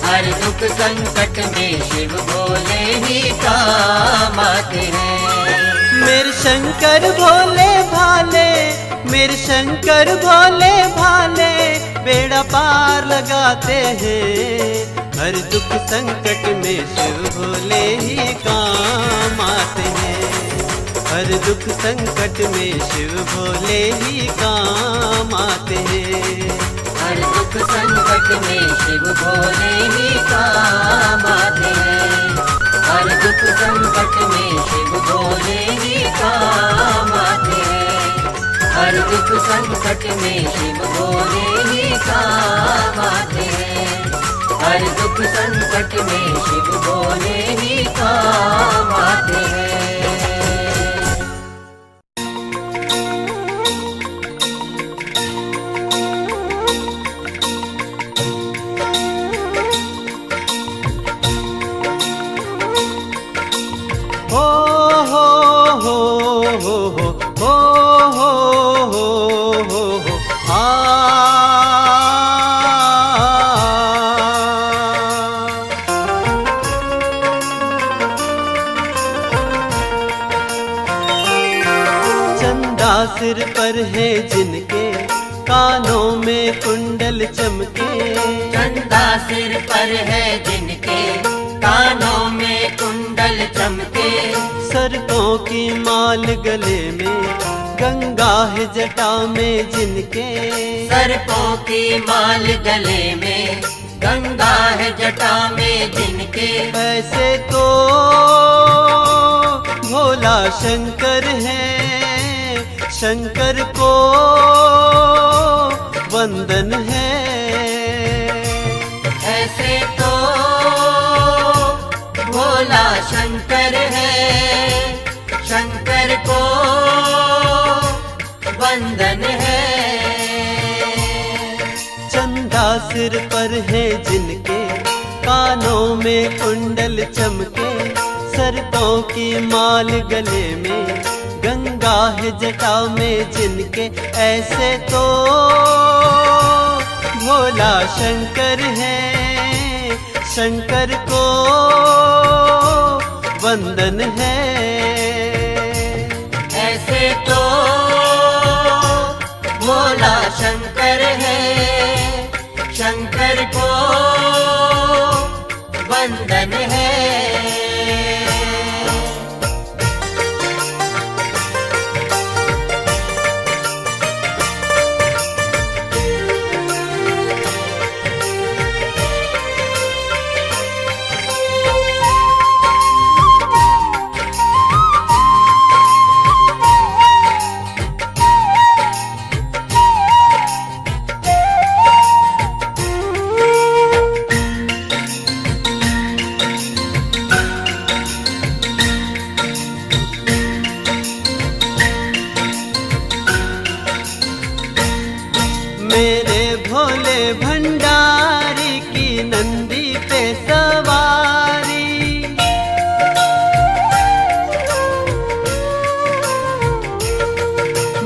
हर दुख संकट में शिव भोले ही काम आते हैं। मेरे शंकर भोले भाले, मेरे शंकर भोले भाले बेड़ा पार लगाते हैं। हर दुख संकट में शिव भोले ही काम आते हैं। हर दुख संकट में शिव भोले ही काम आते हैं। हर दुख संकट में शिव भोले ही काम आते हैं। हर दुख संकट में शिव भोले ही काम आते हैं। हर दुख संकट में शिव भोले ही काम आते हैं। हर दुख संकट में शिव भोले ही काम आते हैं। सिर पर है जिनके कानों में कुंडल चमके। चंदा सिर पर है जिनके कानों में कुंडल चमके। सरकों की माल गले में गंगा है जटा में जिनके। सरकों की माल गले में गंगा है जटा में जिनके। ऐसे तो भोला शंकर है, शंकर को वंदन है। ऐसे तो भोला शंकर है, शंकर को वंदन है। चंदा सिर पर है जिनके कानों में कुंडल चमके। सरकों की माल गले में गंगा है जटा में जिनके। ऐसे तो भोला शंकर है, शंकर को वंदन है। ऐसे तो भोला शंकर है, शंकर को वंदन है। मेरे भोले भंडारी की नंदी पे सवारी।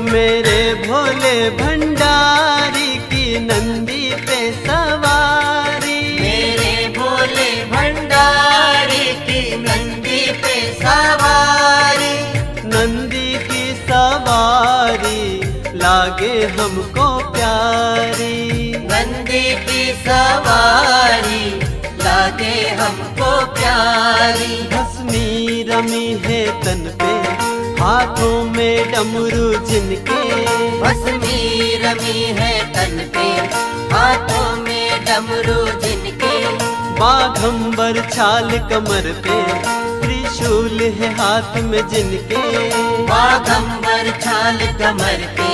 मेरे भोले भंडारी की नंदी पे सवारी। मेरे भोले भंडारी की नंदी पे सवारी। नंदी की सवारी लागे हमको प्यारी। नंदी की सवारी लागे हमको प्यारी। भस्मी रमी है तन पे हाथों में डमरू जिनके। भस्मी रमी है तन पे हाथों में डमरू जिनके। बाघंबर छाल कमर पे त्रिशूल है हाथ में जिनके, बागंबर छाल कमर पे,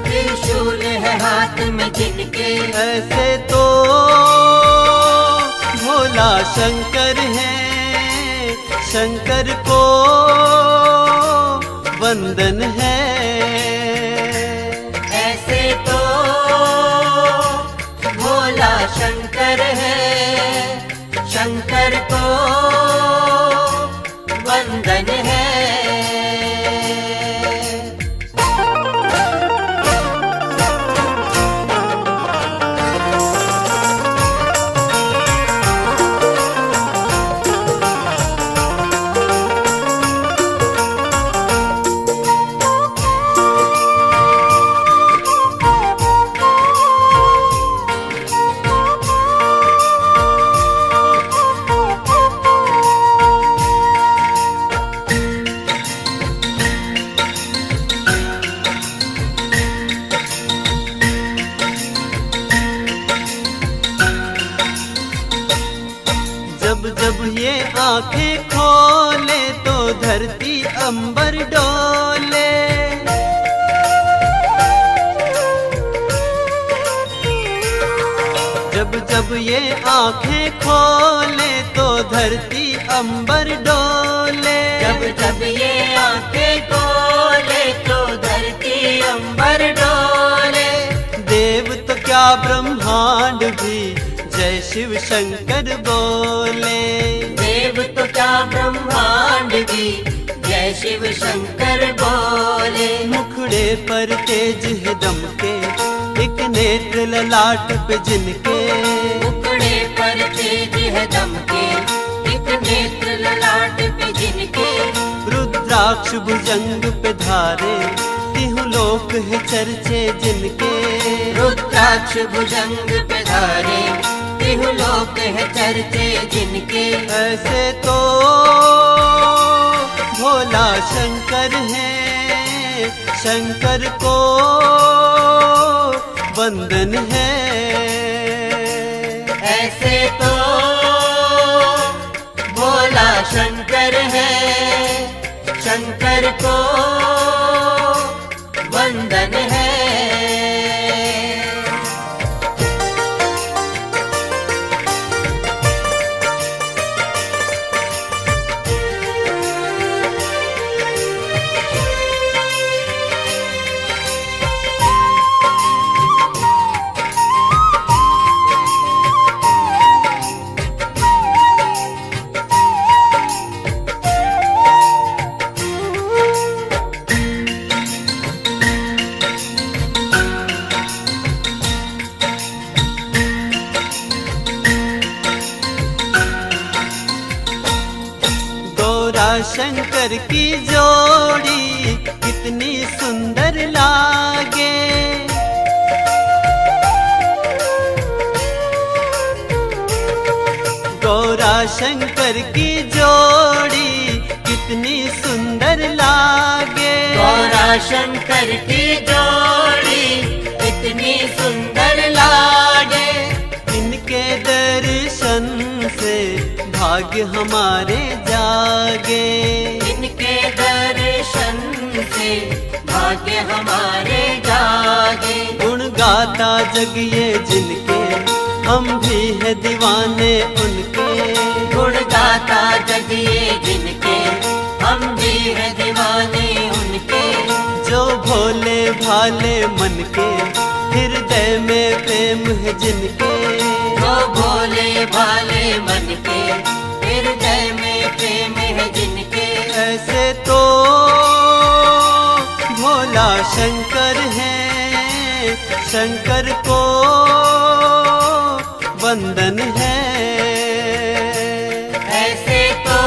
त्रिशूल है हाथ में जिनके। ऐसे तो भोला शंकर है, शंकर को वंदन है। ऐसे तो भोला शंकर है, शंकर को वंदन है। जब जब ये आंखें खोले तो धरती अंबर डोले, जब जब ये आंखें खोले तो धरती अंबर डोले। जब जब ये आंखें खोले तो धरती अंबर डोले। देव तो क्या ब्रह्मांड भी जय शिव शंकर बोले। देव तो क्या ब्रह्मांड भी जय शिव शंकर बोले। मुखड़े पर तेज है दम के, एक नेत्र ललाट पे जिनके, मुखड़े पर तेज है दम के, एक नेत्र ललाट पे जिनके। रुद्राक्ष भुजंग पे धारे, तिहु लोक है चर्चे जिनके। रुद्राक्ष भुजंग पे धारे, तिहु लोक है चर्चे जिनके। ऐसे तो भोला शंकर है, शंकर को वंदन है। ऐसे तो भोला शंकर है, शंकर को वंदन है। शंकर की जोड़ी कितनी सुंदर लागे। गौरा शंकर की जोड़ी कितनी सुंदर लागे। गौरा शंकर की जोड़ी कितनी सुंदर लागे। इनके दर्शन से भाग्य हमारे जागे। इनके दर्शन से भाग्य हमारे जागे। गुण गाता जग ये जिनके, हम भी है दीवाने उनके। गुण गाता जग ये जिनके, हम भी है दीवाने उनके। जो भोले भाले मन के, हृदय में प्रेम है जिनके। जो भोले भाले मन के, हृदय में प्रेम है जिनके। ऐसे तो भोला शंकर है, शंकर को वंदन है। ऐसे तो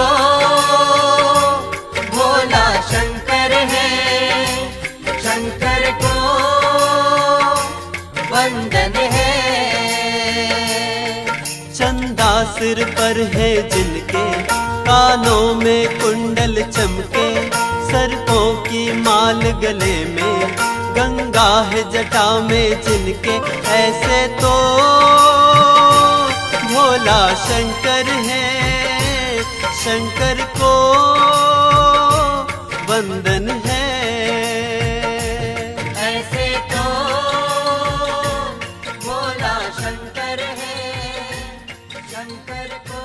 भोला शंकर है, शंकर को वंदन है। चंदा सिर पर है जिनके, कानों में कुंडल चमके। सर्पों की माल गले में, गंगा है जटा में जिनके। ऐसे तो भोला शंकर है, शंकर को वंदन है। ऐसे तो भोला शंकर है, शंकर को